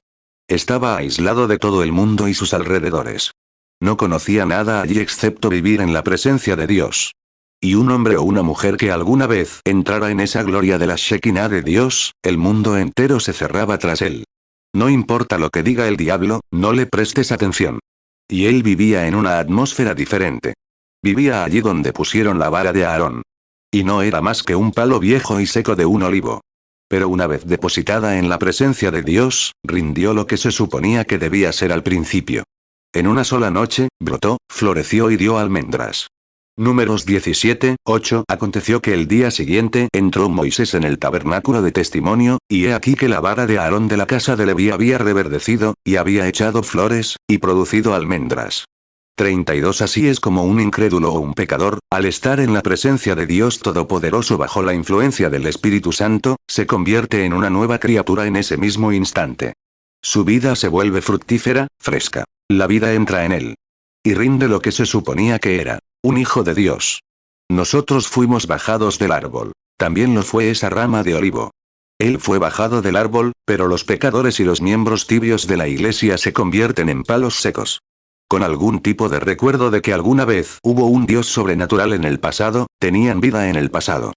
Speaker 1: Estaba aislado de todo el mundo y sus alrededores. No conocía nada allí excepto vivir en la presencia de Dios. Y un hombre o una mujer que alguna vez entrara en esa gloria de la Shekinah de Dios, el mundo entero se cerraba tras él. No importa lo que diga el diablo, no le prestes atención. Y él vivía en una atmósfera diferente. Vivía allí donde pusieron la vara de Aarón. Y no era más que un palo viejo y seco de un olivo. Pero una vez depositada en la presencia de Dios, rindió lo que se suponía que debía ser al principio. En una sola noche, brotó, floreció y dio almendras. Números 17, 8. Aconteció que el día siguiente entró Moisés en el tabernáculo de testimonio, y he aquí que la vara de Aarón de la casa de Leví había reverdecido, y había echado flores, y producido almendras. 32 Así es como un incrédulo o un pecador, al estar en la presencia de Dios Todopoderoso bajo la influencia del Espíritu Santo, se convierte en una nueva criatura en ese mismo instante. Su vida se vuelve fructífera, fresca. La vida entra en él. Y rinde lo que se suponía que era. Un hijo de Dios. Nosotros fuimos bajados del árbol. También lo fue esa rama de olivo. Él fue bajado del árbol, pero los pecadores y los miembros tibios de la iglesia se convierten en palos secos. Con algún tipo de recuerdo de que alguna vez hubo un Dios sobrenatural en el pasado, tenían vida en el pasado.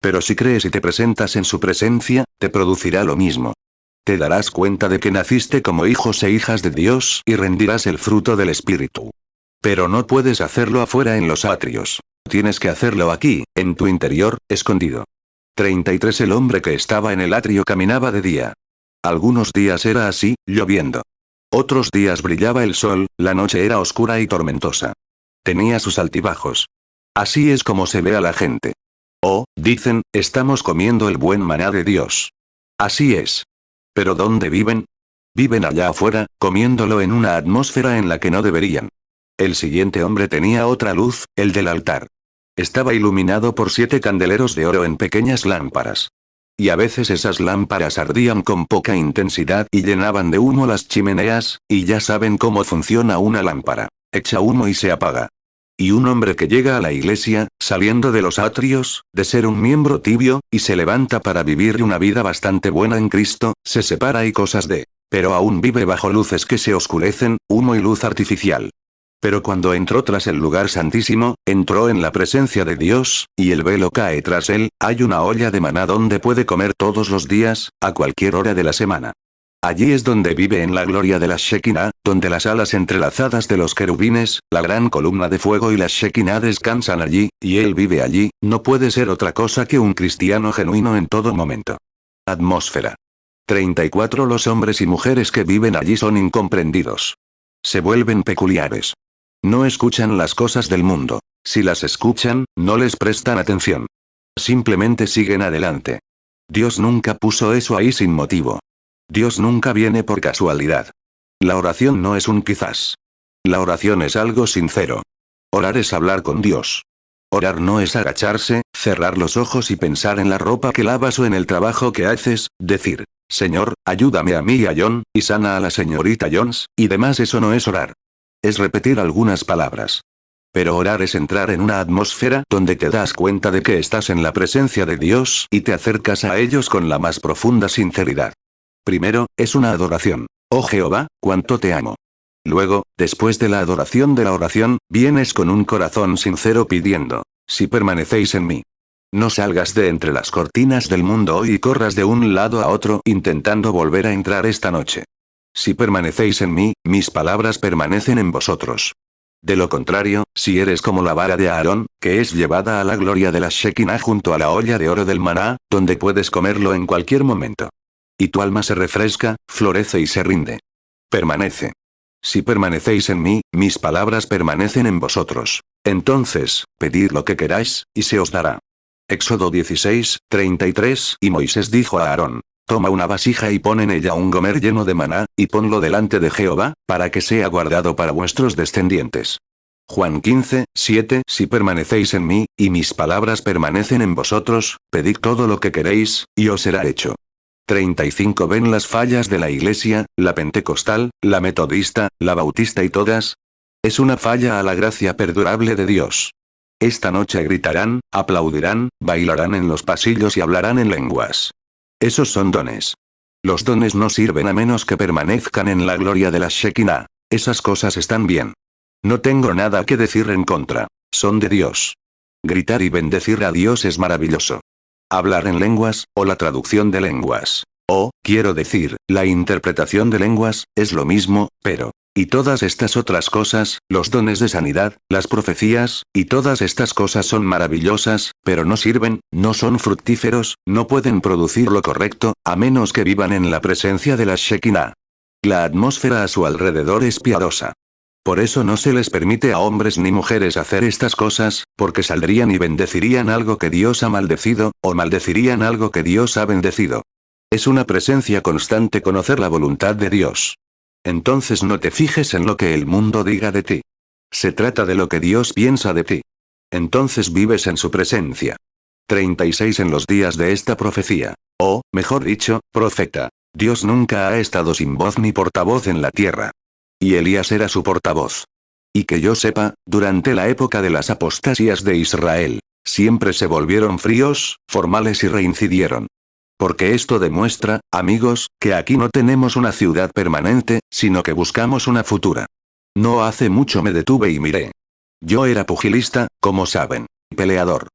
Speaker 1: Pero si crees y te presentas en su presencia, te producirá lo mismo. Te darás cuenta de que naciste como hijos e hijas de Dios y rendirás el fruto del Espíritu. Pero no puedes hacerlo afuera en los atrios. Tienes que hacerlo aquí, en tu interior, escondido. 33 El hombre que estaba en el atrio caminaba de día. Algunos días era así, lloviendo. Otros días brillaba el sol, la noche era oscura y tormentosa. Tenía sus altibajos. Así es como se ve a la gente. Oh, dicen, estamos comiendo el buen maná de Dios. Así es. ¿Pero dónde viven? Viven allá afuera, comiéndolo en una atmósfera en la que no deberían. El siguiente hombre tenía otra luz, el del altar. Estaba iluminado por 7 candeleros de oro en pequeñas lámparas. Y a veces esas lámparas ardían con poca intensidad y llenaban de humo las chimeneas, y ya saben cómo funciona una lámpara. Echa humo y se apaga. Y un hombre que llega a la iglesia, saliendo de los atrios, de ser un miembro tibio, y se levanta para vivir una vida bastante buena en Cristo, se separa y cosas de. Pero aún vive bajo luces que se oscurecen, humo y luz artificial. Pero cuando entró tras el lugar santísimo, entró en la presencia de Dios, y el velo cae tras él, hay una olla de maná donde puede comer todos los días, a cualquier hora de la semana. Allí es donde vive en la gloria de la Shekinah, donde las alas entrelazadas de los querubines, la gran columna de fuego y la Shekinah descansan allí, y él vive allí, no puede ser otra cosa que un cristiano genuino en todo momento. Atmósfera. 34 Los hombres y mujeres que viven allí son incomprendidos. Se vuelven peculiares. No escuchan las cosas del mundo. Si las escuchan, no les prestan atención. Simplemente siguen adelante. Dios nunca puso eso ahí sin motivo. Dios nunca viene por casualidad. La oración no es un quizás. La oración es algo sincero. Orar es hablar con Dios. Orar no es agacharse, cerrar los ojos y pensar en la ropa que lavas o en el trabajo que haces, decir, Señor, ayúdame a mí y a John, y sana a la señorita Jones, y demás. Eso no es orar. Es repetir algunas palabras. Pero orar es entrar en una atmósfera donde te das cuenta de que estás en la presencia de Dios y te acercas a ellos con la más profunda sinceridad. Primero, es una adoración. Oh Jehová, cuánto te amo. Luego, después de la adoración de la oración, vienes con un corazón sincero pidiendo, si permanecéis en mí. No salgas de entre las cortinas del mundo hoy y corras de un lado a otro intentando volver a entrar esta noche. Si permanecéis en mí, mis palabras permanecen en vosotros. De lo contrario, si eres como la vara de Aarón, que es llevada a la gloria de la Shekinah junto a la olla de oro del maná, donde puedes comerlo en cualquier momento. Y tu alma se refresca, florece y se rinde. Permanece. Si permanecéis en mí, mis palabras permanecen en vosotros. Entonces, pedid lo que queráis, y se os dará. Éxodo 16, 33. Y Moisés dijo a Aarón: Toma una vasija y pon en ella un gomer lleno de maná, y ponlo delante de Jehová, para que sea guardado para vuestros descendientes. Juan 15, 7. Si permanecéis en mí, y mis palabras permanecen en vosotros, pedid todo lo que queréis, y os será hecho. 35. ¿Ven las fallas de la iglesia, la pentecostal, la metodista, la bautista y todas? Es una falla a la gracia perdurable de Dios. Esta noche gritarán, aplaudirán, bailarán en los pasillos y hablarán en lenguas. Esos son dones. Los dones no sirven a menos que permanezcan en la gloria de la Shekinah. Esas cosas están bien. No tengo nada que decir en contra. Son de Dios. Gritar y bendecir a Dios es maravilloso. Hablar en lenguas, o la traducción de lenguas, o, quiero decir, la interpretación de lenguas, es lo mismo, pero... Y todas estas otras cosas, los dones de sanidad, las profecías, y todas estas cosas son maravillosas, pero no sirven, no son fructíferos, no pueden producir lo correcto, a menos que vivan en la presencia de la Shekinah. La atmósfera a su alrededor es piadosa. Por eso no se les permite a hombres ni mujeres hacer estas cosas, porque saldrían y bendecirían algo que Dios ha maldecido, o maldecirían algo que Dios ha bendecido. Es una presencia constante conocer la voluntad de Dios. Entonces no te fijes en lo que el mundo diga de ti. Se trata de lo que Dios piensa de ti. Entonces vives en su presencia. 36. En los días de esta profecía, o, mejor dicho, profeta, Dios nunca ha estado sin voz ni portavoz en la tierra. Y Elías era su portavoz. Y que yo sepa, durante la época de las apostasías de Israel, siempre se volvieron fríos, formales y reincidieron. Porque esto demuestra, amigos, que aquí no tenemos una ciudad permanente, sino que buscamos una futura. No hace mucho me detuve y miré. Yo era pugilista, como saben. Peleador.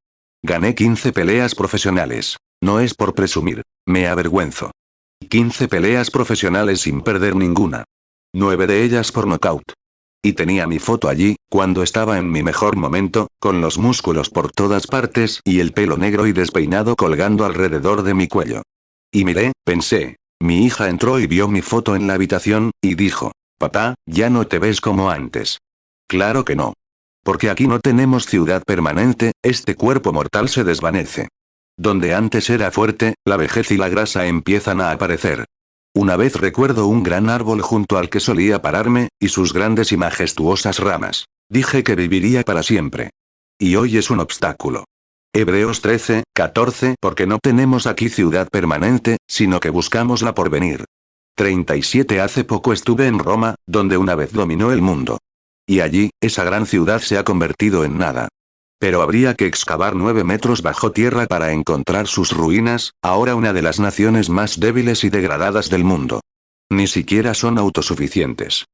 Speaker 1: Gané 15 peleas profesionales. No es por presumir. Me avergüenzo. 15 peleas profesionales sin perder ninguna. 9 de ellas por nocaut. Y tenía mi foto allí, cuando estaba en mi mejor momento, con los músculos por todas partes y el pelo negro y despeinado colgando alrededor de mi cuello. Y miré, pensé. Mi hija entró y vio mi foto en la habitación, y dijo: Papá, ya no te ves como antes. Claro que no. Porque aquí no tenemos ciudad permanente, este cuerpo mortal se desvanece. Donde antes era fuerte, la vejez y la grasa empiezan a aparecer. Una vez recuerdo un gran árbol junto al que solía pararme, y sus grandes y majestuosas ramas. Dije que viviría para siempre. Y hoy es un obstáculo. Hebreos 13, 14. Porque no tenemos aquí ciudad permanente, sino que buscamos la porvenir. 37. Hace poco estuve en Roma, donde una vez dominó el mundo. Y allí, esa gran ciudad se ha convertido en nada. Pero habría que excavar 9 metros bajo tierra para encontrar sus ruinas, ahora una de las naciones más débiles y degradadas del mundo. Ni siquiera son autosuficientes.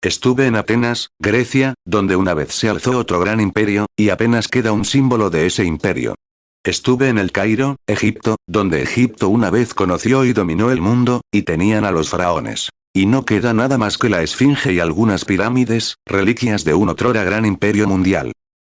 Speaker 1: Estuve en Atenas, Grecia, donde una vez se alzó otro gran imperio, y apenas queda un símbolo de ese imperio. Estuve en El Cairo, Egipto, donde Egipto una vez conoció y dominó el mundo, y tenían a los faraones. Y no queda nada más que la esfinge y algunas pirámides, reliquias de un otrora gran imperio mundial.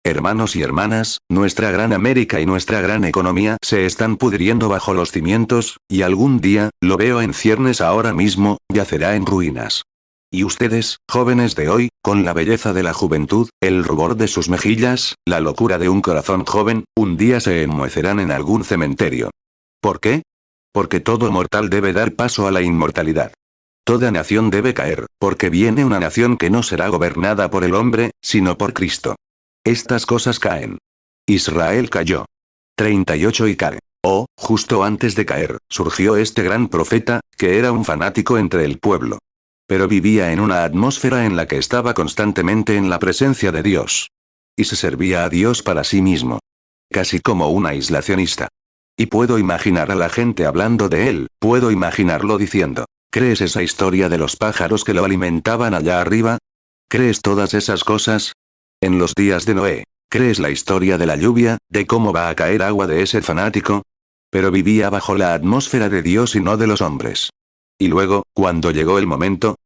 Speaker 1: Hermanos y hermanas, nuestra gran América y nuestra gran economía se están pudriendo bajo los cimientos, y algún día, lo veo en ciernes ahora mismo, yacerá en ruinas. Y ustedes, jóvenes de hoy, con la belleza de la juventud, el rubor de sus mejillas, la locura de un corazón joven, un día se enmohecerán en algún cementerio. ¿Por qué? Porque todo mortal debe dar paso a la inmortalidad. Toda nación debe caer, porque viene una nación que no será gobernada por el hombre, sino por Cristo. Estas cosas caen. Israel cayó. 38 y cae. Oh, justo antes de caer, surgió este gran profeta, que era un fanático entre el pueblo. Pero vivía en una atmósfera en la que estaba constantemente en la presencia de Dios. Y se servía a Dios para sí mismo. Casi como un aislacionista. Y puedo imaginar a la gente hablando de él, puedo imaginarlo diciendo, ¿crees esa historia de los pájaros que lo alimentaban allá arriba? ¿Crees todas esas cosas? En los días de Noé, ¿crees la historia de la lluvia, de cómo va a caer agua de ese fanático? Pero vivía bajo la atmósfera de Dios y no de los hombres. Y luego, cuando llegó el momento,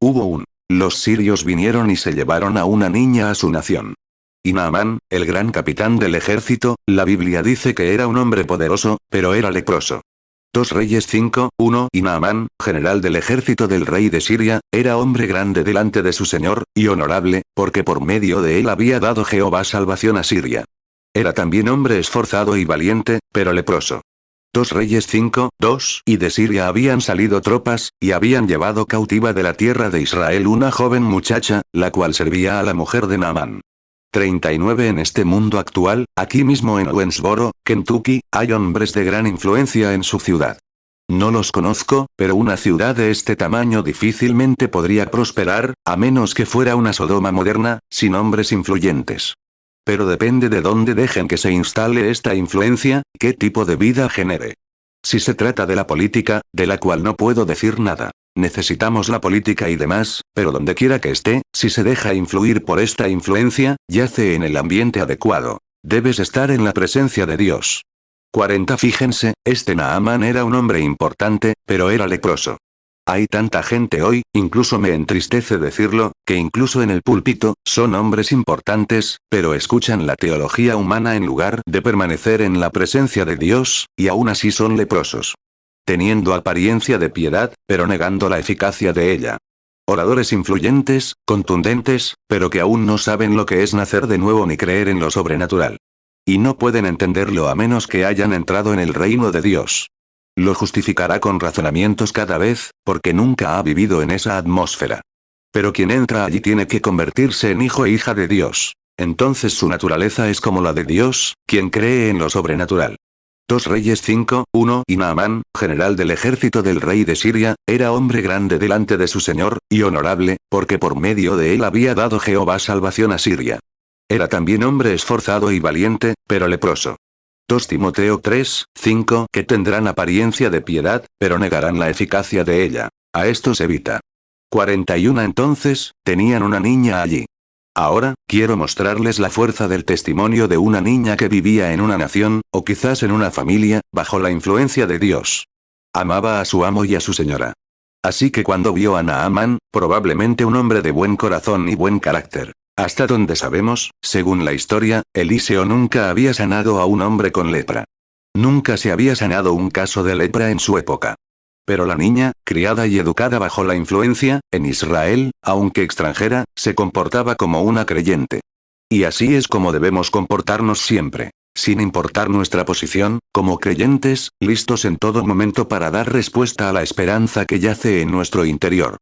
Speaker 1: los sirios vinieron y se llevaron a una niña a su nación. Y Naamán, el gran capitán del ejército, la Biblia dice que era un hombre poderoso, pero era leproso. 2 Reyes 5:1 Y Naamán, general del ejército del rey de Siria, era hombre grande delante de su señor, y honorable, porque por medio de él había dado Jehová salvación a Siria. Era también hombre esforzado y valiente, pero leproso. 2 Reyes 5:2 Y de Siria habían salido tropas, y habían llevado cautiva de la tierra de Israel una joven muchacha, la cual servía a la mujer de Naamán. 39 En este mundo actual, aquí mismo en Owensboro, Kentucky, hay hombres de gran influencia en su ciudad. No los conozco, pero una ciudad de este tamaño difícilmente podría prosperar, a menos que fuera una Sodoma moderna, sin hombres influyentes. Pero depende de dónde dejen que se instale esta influencia, qué tipo de vida genere. Si se trata de la política, de la cual no puedo decir nada. Necesitamos la política y demás, pero donde quiera que esté, si se deja influir por esta influencia, yace en el ambiente adecuado. Debes estar en la presencia de Dios. 40 Fíjense, este Naamán era un hombre importante, pero era leproso. Hay tanta gente hoy, incluso me entristece decirlo, que incluso en el púlpito, son hombres importantes, pero escuchan la teología humana en lugar de permanecer en la presencia de Dios, y aún así son leprosos. Teniendo apariencia de piedad, pero negando la eficacia de ella. Oradores influyentes, contundentes, pero que aún no saben lo que es nacer de nuevo ni creer en lo sobrenatural. Y no pueden entenderlo a menos que hayan entrado en el reino de Dios. Lo justificará con razonamientos cada vez, porque nunca ha vivido en esa atmósfera. Pero quien entra allí tiene que convertirse en hijo e hija de Dios. Entonces su naturaleza es como la de Dios, quien cree en lo sobrenatural. 2 Reyes 5:1 Y Naamán, general del ejército del rey de Siria, era hombre grande delante de su señor, y honorable, porque por medio de él había dado Jehová salvación a Siria. Era también hombre esforzado y valiente, pero leproso. 2 Timoteo 3:5 Que tendrán apariencia de piedad, pero negarán la eficacia de ella. A estos evita. 41 Entonces, tenían una niña allí. Ahora, quiero mostrarles la fuerza del testimonio de una niña que vivía en una nación, o quizás en una familia, bajo la influencia de Dios. Amaba a su amo y a su señora. Así que cuando vio a Naamán, probablemente un hombre de buen corazón y buen carácter. Hasta donde sabemos, según la historia, Eliseo nunca había sanado a un hombre con lepra. Nunca se había sanado un caso de lepra en su época. Pero la niña, criada y educada bajo la influencia, en Israel, aunque extranjera, se comportaba como una creyente. Y así es como debemos comportarnos siempre. Sin importar nuestra posición, como creyentes, listos en todo momento para dar respuesta a la esperanza que yace en nuestro interior.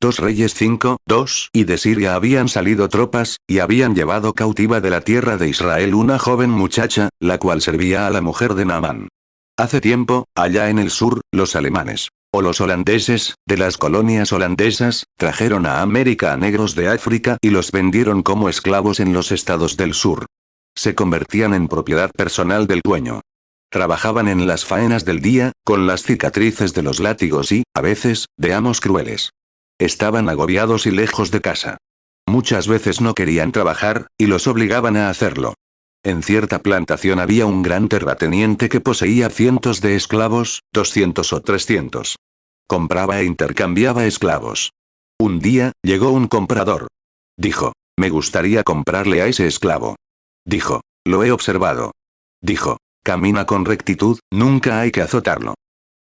Speaker 1: 2 Reyes 5:2 Y de Siria habían salido tropas, y habían llevado cautiva de la tierra de Israel una joven muchacha, la cual servía a la mujer de Naamán. Hace tiempo, allá en el sur, los alemanes, o los holandeses, de las colonias holandesas, trajeron a América a negros de África y los vendieron como esclavos en los estados del sur. Se convertían en propiedad personal del dueño. Trabajaban en las faenas del día, con las cicatrices de los látigos y, a veces, de amos crueles. Estaban agobiados y lejos de casa. Muchas veces no querían trabajar, y los obligaban a hacerlo. En cierta plantación había un gran terrateniente que poseía cientos de esclavos, 200 o 300. Compraba e intercambiaba esclavos. Un día, llegó un comprador. Dijo, me gustaría comprarle a ese esclavo. Dijo, lo he observado. Dijo, camina con rectitud, nunca hay que azotarlo.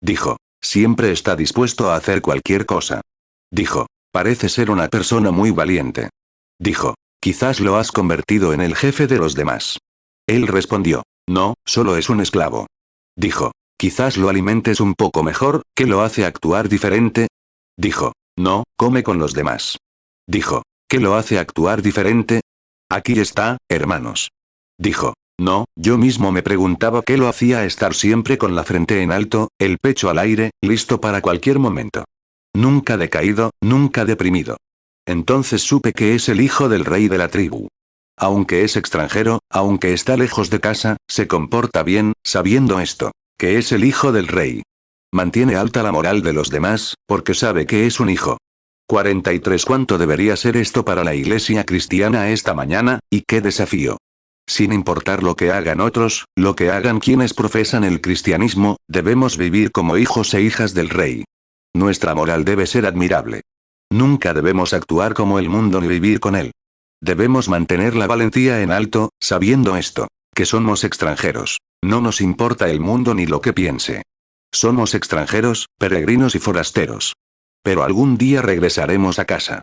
Speaker 1: Dijo, siempre está dispuesto a hacer cualquier cosa. Dijo, parece ser una persona muy valiente. Dijo, quizás lo has convertido en el jefe de los demás. Él respondió, no, solo es un esclavo. Dijo, quizás lo alimentes un poco mejor, ¿qué lo hace actuar diferente? Dijo, no, come con los demás. Dijo, ¿qué lo hace actuar diferente? Aquí está, hermanos. Dijo, No, yo mismo me preguntaba qué lo hacía estar siempre con la frente en alto, el pecho al aire, listo para cualquier momento. Nunca decaído, nunca deprimido. Entonces supe que es el hijo del rey de la tribu. Aunque es extranjero, aunque está lejos de casa, se comporta bien, sabiendo esto, que es el hijo del rey. Mantiene alta la moral de los demás, porque sabe que es un hijo. 43. ¿Cuánto debería ser esto para la iglesia cristiana esta mañana, y qué desafío? Sin importar lo que hagan otros, lo que hagan quienes profesan el cristianismo, debemos vivir como hijos e hijas del rey. Nuestra moral debe ser admirable. Nunca debemos actuar como el mundo ni vivir con él. Debemos mantener la valentía en alto, sabiendo esto, que somos extranjeros. No nos importa el mundo ni lo que piense. Somos extranjeros, peregrinos y forasteros. Pero algún día regresaremos a casa.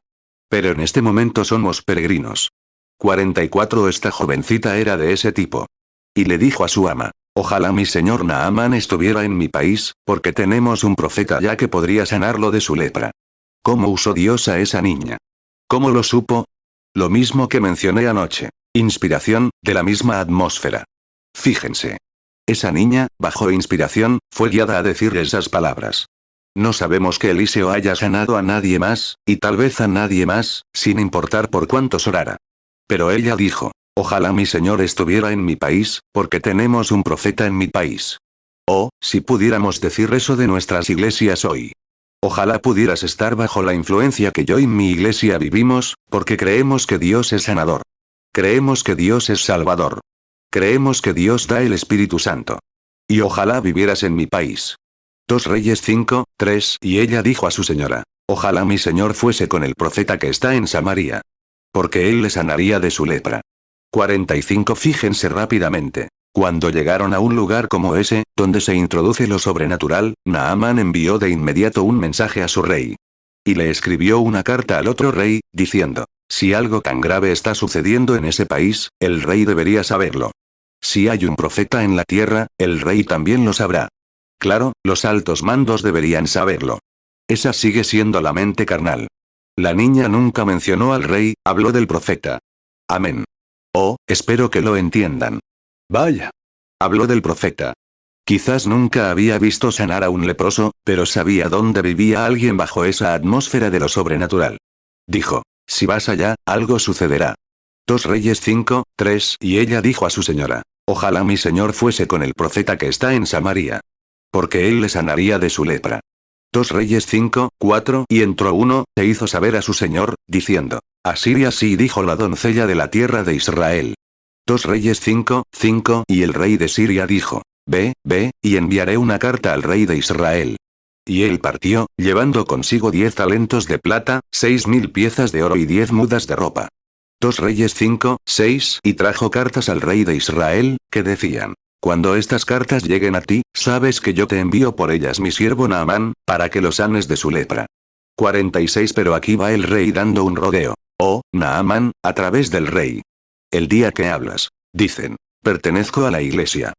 Speaker 1: Pero en este momento somos peregrinos. 44. Esta jovencita era de ese tipo. Y le dijo a su ama: ojalá mi señor Naamán estuviera en mi país, porque tenemos un profeta ya que podría sanarlo de su lepra. ¿Cómo usó Dios a esa niña? ¿Cómo lo supo? Lo mismo que mencioné anoche. Inspiración, de la misma atmósfera. Fíjense. Esa niña, bajo inspiración, fue guiada a decir esas palabras. No sabemos que Eliseo haya sanado a nadie más, y tal vez a nadie más, sin importar por cuántos orara. Pero ella dijo: ojalá mi señor estuviera en mi país, porque tenemos un profeta en mi país. Oh, si pudiéramos decir eso de nuestras iglesias hoy. Ojalá pudieras estar bajo la influencia que yo y mi iglesia vivimos, porque creemos que Dios es sanador. Creemos que Dios es salvador. Creemos que Dios da el Espíritu Santo. Y ojalá vivieras en mi país. 2 Reyes 5, 3. Y ella dijo a su señora: ojalá mi señor fuese con el profeta que está en Samaria. Porque él le sanaría de su lepra. 45. Fíjense rápidamente. Cuando llegaron a un lugar como ese, donde se introduce lo sobrenatural, Naamán envió de inmediato un mensaje a su rey. Y le escribió una carta al otro rey, diciendo: si algo tan grave está sucediendo en ese país, el rey debería saberlo. Si hay un profeta en la tierra, el rey también lo sabrá. Claro, los altos mandos deberían saberlo. Esa sigue siendo la mente carnal. La niña nunca mencionó al rey, habló del profeta. Amén. Oh, espero que lo entiendan. Vaya. Habló del profeta. Quizás nunca había visto sanar a un leproso, pero sabía dónde vivía alguien bajo esa atmósfera de lo sobrenatural. Dijo: si vas allá, algo sucederá. 2 Reyes 5, 3. Y ella dijo a su señora: ojalá mi señor fuese con el profeta que está en Samaria. Porque él le sanaría de su lepra. 2 Reyes 5, 4. Y entró uno, e hizo saber a su señor, diciendo: así y así dijo la doncella de la tierra de Israel. 2 Reyes 5, 5. Y el rey de Siria dijo: ve, y enviaré una carta al rey de Israel. Y él partió, llevando consigo 10 talentos de plata, 6.000 piezas de oro y 10 mudas de ropa. 2 Reyes 5, 6. Y trajo cartas al rey de Israel, que decían: cuando estas cartas lleguen a ti, sabes que yo te envío por ellas mi siervo Naamán, para que lo sanes de su lepra. 46. Pero aquí va el rey dando un rodeo. Oh, Naamán, a través del rey. El día que hablas, dicen, pertenezco a la iglesia.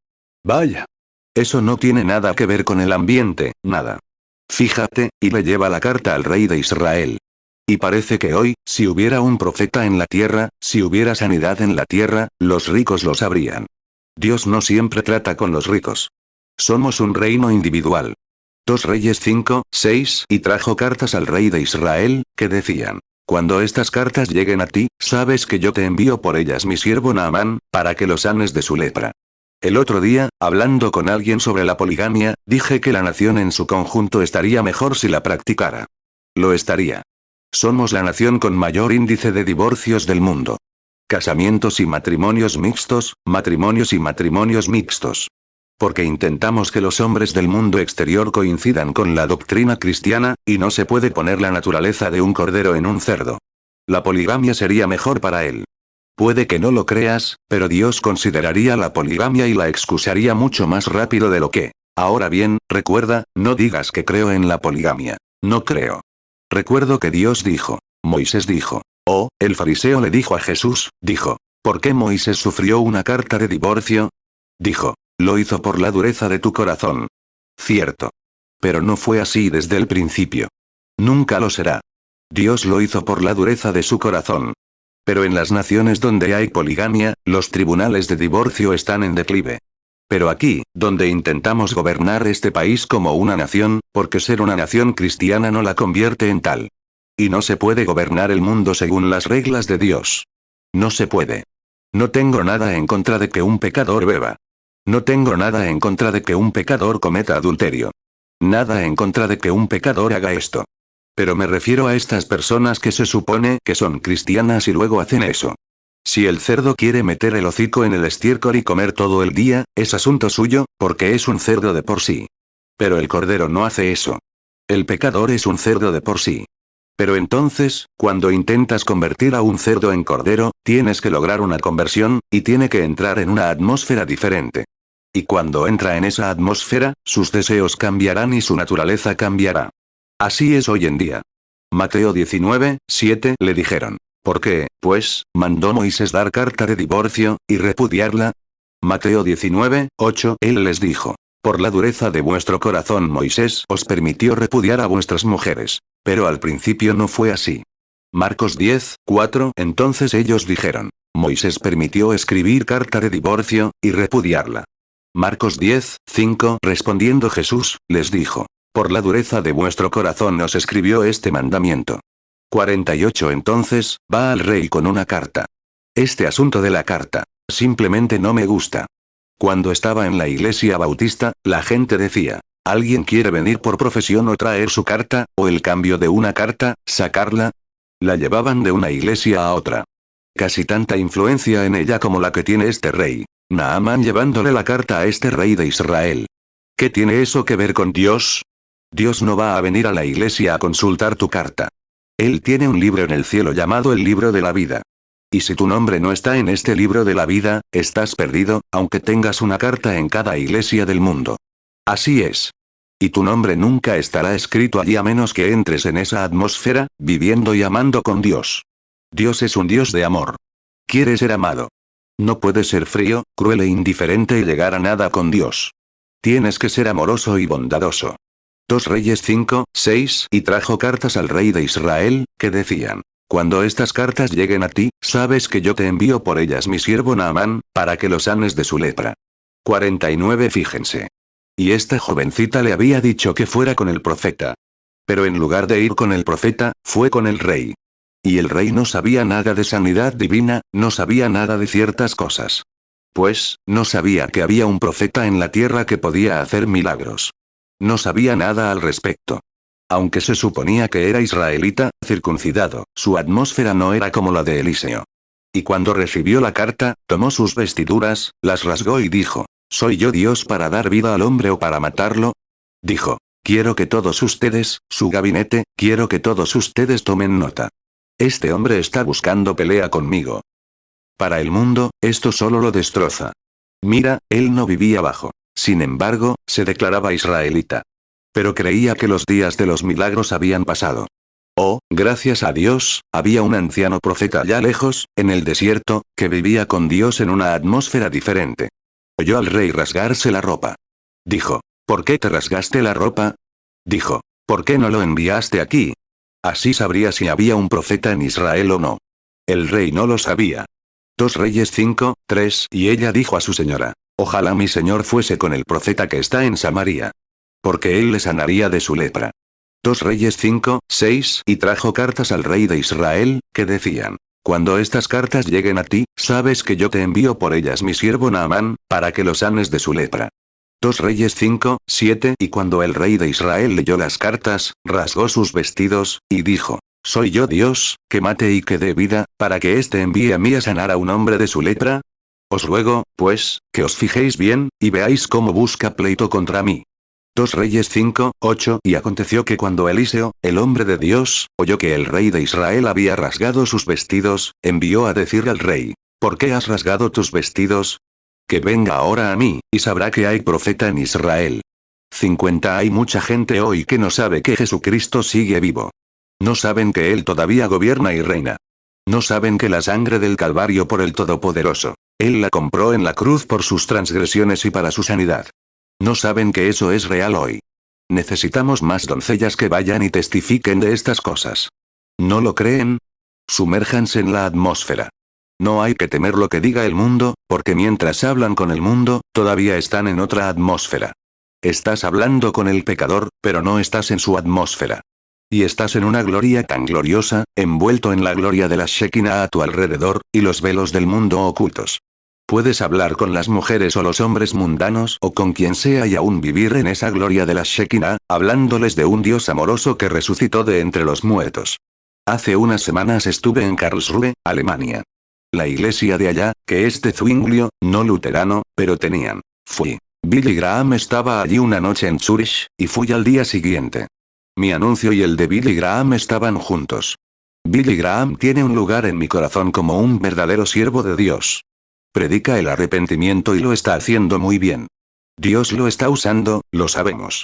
Speaker 1: Vaya. Eso no tiene nada que ver con el ambiente, nada. Fíjate, y le lleva la carta al rey de Israel. Y parece que hoy, si hubiera un profeta en la tierra, si hubiera sanidad en la tierra, los ricos lo sabrían. Dios no siempre trata con los ricos. Somos un reino individual. 2 Reyes 5, 6. Y trajo cartas al rey de Israel, que decían: cuando estas cartas lleguen a ti, sabes que yo te envío por ellas mi siervo Naamán, para que lo sanes de su lepra. El otro día, hablando con alguien sobre la poligamia, dije que la nación en su conjunto estaría mejor si la practicara. Lo estaría. Somos la nación con mayor índice de divorcios del mundo. Casamientos y matrimonios mixtos, matrimonios y matrimonios mixtos. Porque intentamos que los hombres del mundo exterior coincidan con la doctrina cristiana, y no se puede poner la naturaleza de un cordero en un cerdo. La poligamia sería mejor para él. Puede que no lo creas, pero Dios consideraría la poligamia y la excusaría mucho más rápido de lo que. Ahora bien, recuerda, no digas que creo en la poligamia. No creo. Recuerdo que Dios dijo. Moisés dijo. Oh, el fariseo le dijo a Jesús, dijo: ¿por qué Moisés sufrió una carta de divorcio? Dijo: lo hizo por la dureza de tu corazón. Cierto. Pero no fue así desde el principio. Nunca lo será. Dios lo hizo por la dureza de su corazón. Pero en las naciones donde hay poligamia, los tribunales de divorcio están en declive. Pero aquí, donde intentamos gobernar este país como una nación, porque ser una nación cristiana no la convierte en tal. Y no se puede gobernar el mundo según las reglas de Dios. No se puede. No tengo nada en contra de que un pecador beba. No tengo nada en contra de que un pecador cometa adulterio. Nada en contra de que un pecador haga esto. Pero me refiero a estas personas que se supone que son cristianas y luego hacen eso. Si el cerdo quiere meter el hocico en el estiércol y comer todo el día, es asunto suyo, porque es un cerdo de por sí. Pero el cordero no hace eso. El pecador es un cerdo de por sí. Pero entonces, cuando intentas convertir a un cerdo en cordero, tienes que lograr una conversión, y tiene que entrar en una atmósfera diferente. Y cuando entra en esa atmósfera, sus deseos cambiarán y su naturaleza cambiará. Así es hoy en día. Mateo 19:7 le dijeron. ¿Por qué, pues, mandó Moisés dar carta de divorcio, y repudiarla? Mateo 19:8 él les dijo. Por la dureza de vuestro corazón Moisés os permitió repudiar a vuestras mujeres. Pero al principio no fue así. Marcos 10:4 entonces ellos dijeron. Moisés permitió escribir carta de divorcio, y repudiarla. Marcos 10:5 respondiendo Jesús, les dijo. Por la dureza de vuestro corazón os escribió este mandamiento. 48 entonces, va al rey con una carta. Este asunto de la carta, simplemente no me gusta. Cuando estaba en la iglesia bautista, la gente decía, ¿alguien quiere venir por profesión o traer su carta, o el cambio de una carta, sacarla? La llevaban de una iglesia a otra. Casi tanta influencia en ella como la que tiene este rey. Naamán llevándole la carta a este rey de Israel. ¿Qué tiene eso que ver con Dios? Dios no va a venir a la iglesia a consultar tu carta. Él tiene un libro en el cielo llamado el libro de la vida. Y si tu nombre no está en este libro de la vida, estás perdido, aunque tengas una carta en cada iglesia del mundo. Así es. Y tu nombre nunca estará escrito allí a menos que entres en esa atmósfera, viviendo y amando con Dios. Dios es un Dios de amor. Quiere ser amado. No puedes ser frío, cruel e indiferente y llegar a nada con Dios. Tienes que ser amoroso y bondadoso. 2 Reyes 5:6 y trajo cartas al rey de Israel, que decían. Cuando estas cartas lleguen a ti, sabes que yo te envío por ellas mi siervo Naamán, para que lo sanes de su lepra. 49 Fíjense. Y esta jovencita le había dicho que fuera con el profeta. Pero en lugar de ir con el profeta, fue con el rey. Y el rey no sabía nada de sanidad divina, no sabía nada de ciertas cosas. Pues, no sabía que había un profeta en la tierra que podía hacer milagros. No sabía nada al respecto. Aunque se suponía que era israelita, circuncidado, su atmósfera no era como la de Eliseo. Y cuando recibió la carta, tomó sus vestiduras, las rasgó y dijo, ¿soy yo Dios para dar vida al hombre o para matarlo? Dijo, quiero que todos ustedes, su gabinete, quiero que todos ustedes tomen nota. Este hombre está buscando pelea conmigo. Para el mundo, esto solo lo destroza. Mira, él no vivía bajo. Sin embargo, se declaraba israelita. Pero creía que los días de los milagros habían pasado. Oh, gracias a Dios, había un anciano profeta allá lejos, en el desierto, que vivía con Dios en una atmósfera diferente. Oyó al rey rasgarse la ropa. Dijo, ¿por qué te rasgaste la ropa? Dijo, ¿por qué no lo enviaste aquí? Así sabría si había un profeta en Israel o no. El rey no lo sabía. 2 Reyes 5:3 y ella dijo a su señora, ojalá mi señor fuese con el profeta que está en Samaria. Porque él le sanaría de su lepra. 2 Reyes 5:6 y trajo cartas al rey de Israel, que decían, cuando estas cartas lleguen a ti, sabes que yo te envío por ellas mi siervo Naamán, para que lo sanes de su lepra. 2 Reyes 5:7 y cuando el rey de Israel leyó las cartas, rasgó sus vestidos, y dijo, ¿soy yo Dios, que mate y que dé vida, para que éste envíe a mí a sanar a un hombre de su lepra? Os ruego, pues, que os fijéis bien, y veáis cómo busca pleito contra mí. 2 Reyes 5:8 y aconteció que cuando Eliseo, el hombre de Dios, oyó que el rey de Israel había rasgado sus vestidos, envió a decir al rey, ¿por qué has rasgado tus vestidos? Que venga ahora a mí, y sabrá que hay profeta en Israel. 50 Hay mucha gente hoy que no sabe que Jesucristo sigue vivo. No saben que Él todavía gobierna y reina. No saben que la sangre del Calvario por el Todopoderoso, Él la compró en la cruz por sus transgresiones y para su sanidad. No saben que eso es real hoy. Necesitamos más doncellas que vayan y testifiquen de estas cosas. ¿No lo creen? Sumérjanse en la atmósfera. No hay que temer lo que diga el mundo, porque mientras hablan con el mundo, todavía están en otra atmósfera. Estás hablando con el pecador, pero no estás en su atmósfera. Y estás en una gloria tan gloriosa, envuelto en la gloria de la Shekinah a tu alrededor, y los velos del mundo ocultos. Puedes hablar con las mujeres o los hombres mundanos o con quien sea y aún vivir en esa gloria de la Shekinah, hablándoles de un Dios amoroso que resucitó de entre los muertos. Hace unas semanas estuve en Karlsruhe, Alemania. La iglesia de allá, que es de Zwinglio, no luterano, pero tenían. Fui. Billy Graham estaba allí una noche en Zurich, y fui al día siguiente. Mi anuncio y el de Billy Graham estaban juntos. Billy Graham tiene un lugar en mi corazón como un verdadero siervo de Dios. Predica el arrepentimiento y lo está haciendo muy bien. Dios lo está usando, lo sabemos.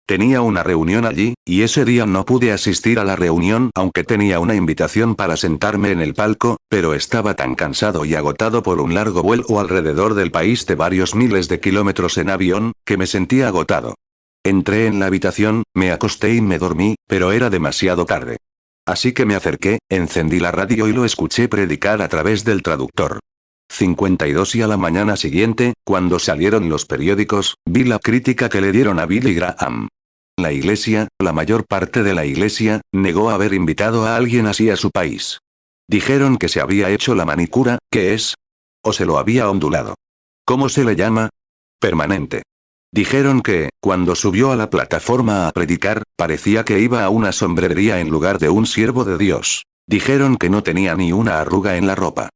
Speaker 1: Tenía una reunión allí, y ese día no pude asistir a la reunión aunque tenía una invitación para sentarme en el palco, pero estaba tan cansado y agotado por un largo vuelo alrededor del país de varios miles de kilómetros en avión, que me sentía agotado. Entré en la habitación, me acosté y me dormí, pero era demasiado tarde. Así que me acerqué, encendí la radio y lo escuché predicar a través del traductor. 52 y a la mañana siguiente, cuando salieron los periódicos, vi la crítica que le dieron a Billy Graham. La iglesia, la mayor parte de la iglesia, negó haber invitado a alguien así a su país. Dijeron que se había hecho la manicura, ¿qué es? O se lo había ondulado. ¿Cómo se le llama? Permanente. Dijeron que, cuando subió a la plataforma a predicar, parecía que iba a una sombrería en lugar de un siervo de Dios. Dijeron que no tenía ni una arruga en la ropa.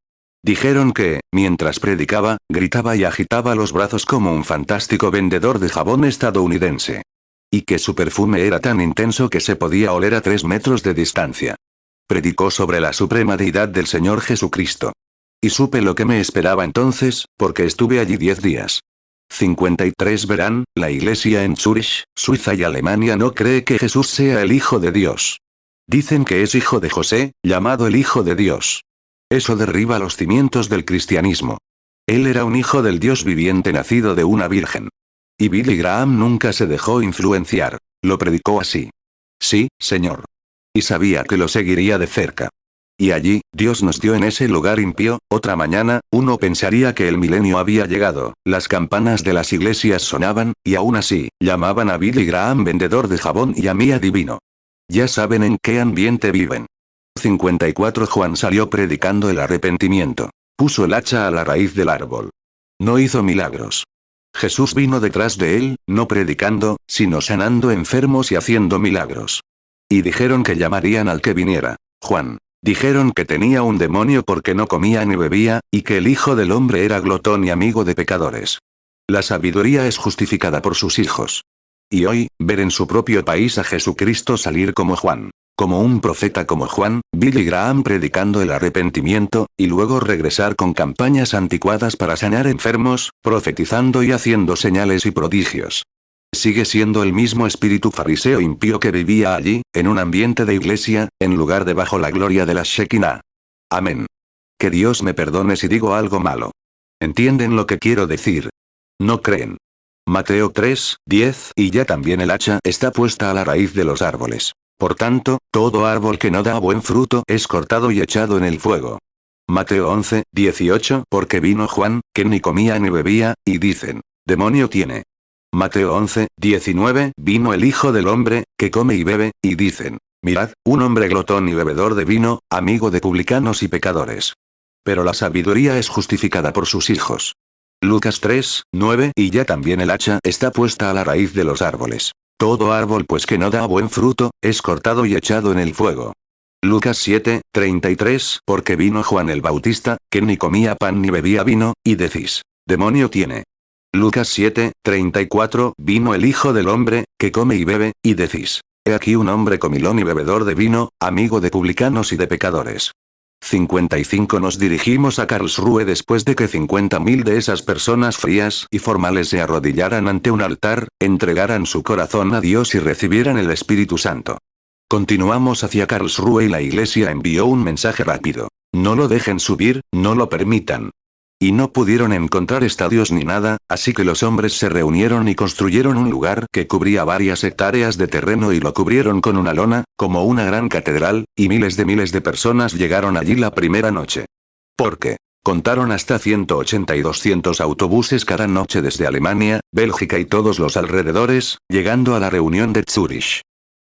Speaker 1: Dijeron que, mientras predicaba, gritaba y agitaba los brazos como un fantástico vendedor de jabón estadounidense. Y que su perfume era tan intenso que se podía oler a 3 metros de distancia. Predicó sobre la suprema deidad del Señor Jesucristo. Y supe lo que me esperaba entonces, porque estuve allí 10 días. 53 Verán, la iglesia en Zurich, Suiza y Alemania no cree que Jesús sea el Hijo de Dios. Dicen que es hijo de José, llamado el Hijo de Dios. Eso derriba los cimientos del cristianismo. Él era un hijo del Dios viviente nacido de una virgen. Y Billy Graham nunca se dejó influenciar. Lo predicó así. Sí, Señor. Y sabía que lo seguiría de cerca. Y allí, Dios nos dio en ese lugar impío. Otra mañana, uno pensaría que el milenio había llegado, las campanas de las iglesias sonaban, y aún así, llamaban a Billy Graham vendedor de jabón y a mí adivino. Ya saben en qué ambiente viven. 54 Juan salió predicando el arrepentimiento. Puso el hacha a la raíz del árbol. No hizo milagros. Jesús vino detrás de él, no predicando, sino sanando enfermos y haciendo milagros. Y dijeron que llamarían al que viniera, Juan. Dijeron que tenía un demonio porque no comía ni bebía, y que el Hijo del Hombre era glotón y amigo de pecadores. La sabiduría es justificada por sus hijos. Y hoy, ver en su propio país a Jesucristo salir como Juan. Como un profeta como Juan, Billy Graham predicando el arrepentimiento, y luego regresar con campañas anticuadas para sanar enfermos, profetizando y haciendo señales y prodigios. Sigue siendo el mismo espíritu fariseo impío que vivía allí, en un ambiente de iglesia, en lugar de bajo la gloria de la Shekinah. Amén. Que Dios me perdone si digo algo malo. ¿Entienden lo que quiero decir? No creen. Mateo 3, 10 y ya también el hacha está puesta a la raíz de los árboles. Por tanto, todo árbol que no da buen fruto es cortado y echado en el fuego. Mateo 11, 18 porque vino Juan, que ni comía ni bebía, y dicen, demonio tiene. Mateo 11, 19 vino el Hijo del Hombre, que come y bebe, y dicen, mirad, un hombre glotón y bebedor de vino, amigo de publicanos y pecadores. Pero la sabiduría es justificada por sus hijos. Lucas 3, 9 y ya también el hacha está puesta a la raíz de los árboles. Todo árbol pues que no da buen fruto, es cortado y echado en el fuego. Lucas 7, 33 porque vino Juan el Bautista, que ni comía pan ni bebía vino, y decís, demonio tiene. Lucas 7, 34 vino el Hijo del Hombre, que come y bebe, y decís, he aquí un hombre comilón y bebedor de vino, amigo de publicanos y de pecadores. 55 Nos dirigimos a Karlsruhe después de que 50.000 de esas personas frías y formales se arrodillaran ante un altar, entregaran su corazón a Dios y recibieran el Espíritu Santo. Continuamos hacia Karlsruhe y la iglesia envió un mensaje rápido. No lo dejen subir, no lo permitan. Y no pudieron encontrar estadios ni nada, así que los hombres se reunieron y construyeron un lugar que cubría varias hectáreas de terreno y lo cubrieron con una lona, como una gran catedral, y miles de personas llegaron allí la primera noche. ¿Por qué? Contaron hasta 180 y 200 autobuses cada noche desde Alemania, Bélgica y todos los alrededores, llegando a la reunión de Zúrich.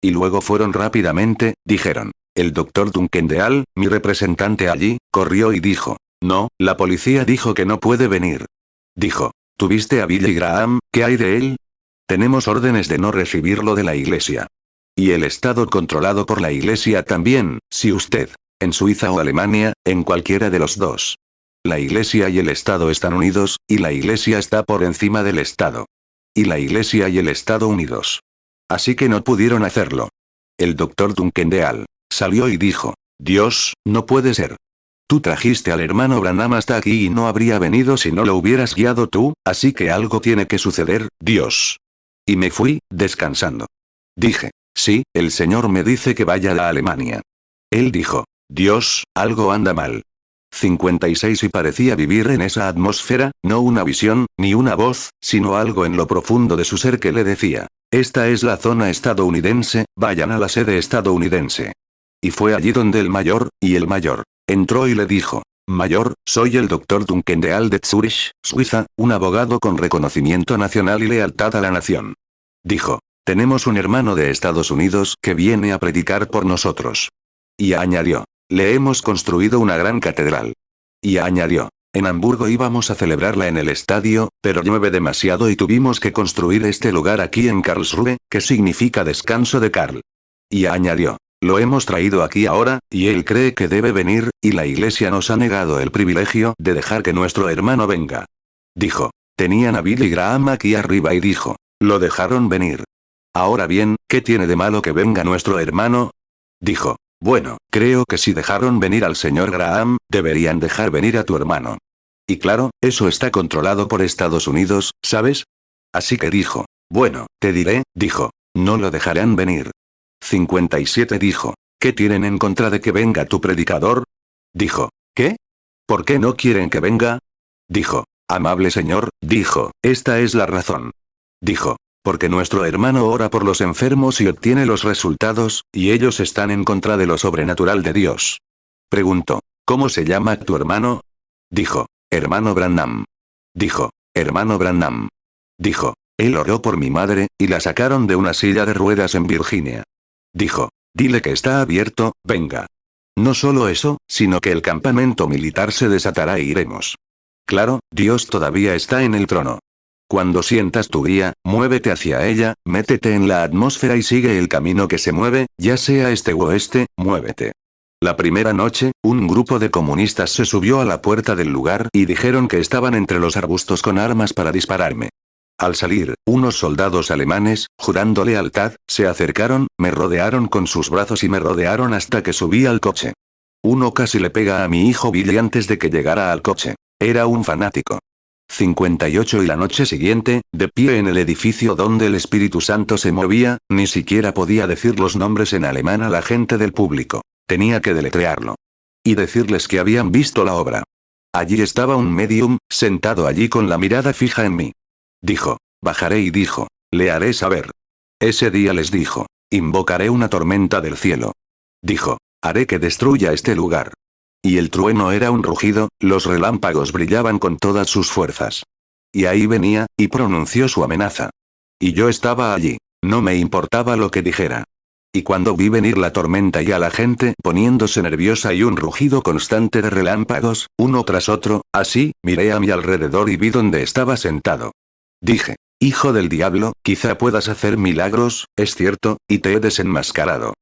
Speaker 1: Y luego fueron rápidamente, dijeron. El doctor Dunkendeal, mi representante allí, corrió y dijo. No, la policía dijo que no puede venir. Dijo. ¿Tuviste a Billy Graham? ¿Qué hay de él? Tenemos órdenes de no recibirlo de la iglesia. Y el Estado controlado por la iglesia también, si usted. En Suiza o Alemania, en cualquiera de los dos. La iglesia y el Estado están unidos, y la iglesia está por encima del Estado. Y la iglesia y el Estado unidos. Así que no pudieron hacerlo. El doctor Dunkendeal salió y dijo. Dios, no puede ser. Tú trajiste al hermano Branham hasta aquí y no habría venido si no lo hubieras guiado tú, así que algo tiene que suceder, Dios. Y me fui, descansando. Dije, sí, el Señor me dice que vaya a Alemania. Él dijo, Dios, algo anda mal. 56 y parecía vivir en esa atmósfera, no una visión, ni una voz, sino algo en lo profundo de su ser que le decía, esta es la zona estadounidense, vayan a la sede estadounidense. Y fue allí donde el mayor entró y le dijo, Mayor, soy el doctor Dunkendeal de Zúrich, Suiza, un abogado con reconocimiento nacional y lealtad a la nación. Dijo, tenemos un hermano de Estados Unidos que viene a predicar por nosotros. Y añadió, le hemos construido una gran catedral. Y añadió, en Hamburgo íbamos a celebrarla en el estadio, pero llueve demasiado y tuvimos que construir este lugar aquí en Karlsruhe, que significa descanso de Karl. Y añadió, lo hemos traído aquí ahora, y él cree que debe venir, y la iglesia nos ha negado el privilegio de dejar que nuestro hermano venga. Dijo. Tenían a Billy Graham aquí arriba y dijo. Lo dejaron venir. Ahora bien, ¿qué tiene de malo que venga nuestro hermano? Dijo. Bueno, creo que si dejaron venir al señor Graham, deberían dejar venir a tu hermano. Y claro, eso está controlado por Estados Unidos, ¿sabes? Así que dijo. Bueno, te diré, dijo. No lo dejarán venir. 57 dijo. ¿Qué tienen en contra de que venga tu predicador? Dijo. ¿Qué? ¿Por qué no quieren que venga? Dijo. Amable señor, dijo, esta es la razón. Dijo. Porque nuestro hermano ora por los enfermos y obtiene los resultados, y ellos están en contra de lo sobrenatural de Dios. Preguntó. ¿Cómo se llama tu hermano? Dijo. Hermano Branham. Dijo. Hermano Branham. Dijo. Él oró por mi madre, y la sacaron de una silla de ruedas en Virginia. Dijo. Dile que está abierto, venga. No solo eso, sino que el campamento militar se desatará e iremos. Claro, Dios todavía está en el trono. Cuando sientas tu guía, muévete hacia ella, métete en la atmósfera y sigue el camino que se mueve, ya sea este o oeste, muévete. La primera noche, un grupo de comunistas se subió a la puerta del lugar y dijeron que estaban entre los arbustos con armas para dispararme. Al salir, unos soldados alemanes, jurando lealtad, se acercaron, me rodearon con sus brazos y me rodearon hasta que subí al coche. Uno casi le pega a mi hijo Billy antes de que llegara al coche. Era un fanático. 58 y la noche siguiente, de pie en el edificio donde el Espíritu Santo se movía, ni siquiera podía decir los nombres en alemán a la gente del público. Tenía que deletrearlo. Y decirles que habían visto la obra. Allí estaba un medium, sentado allí con la mirada fija en mí. Dijo, bajaré y dijo, le haré saber. Ese día les dijo, invocaré una tormenta del cielo. Dijo, haré que destruya este lugar. Y el trueno era un rugido, los relámpagos brillaban con todas sus fuerzas. Y ahí venía, y pronunció su amenaza. Y yo estaba allí, no me importaba lo que dijera. Y cuando vi venir la tormenta y a la gente poniéndose nerviosa y un rugido constante de relámpagos, uno tras otro, así, miré a mi alrededor y vi dónde estaba sentado. Dije, hijo del diablo, quizá puedas hacer milagros, es cierto, y te he desenmascarado.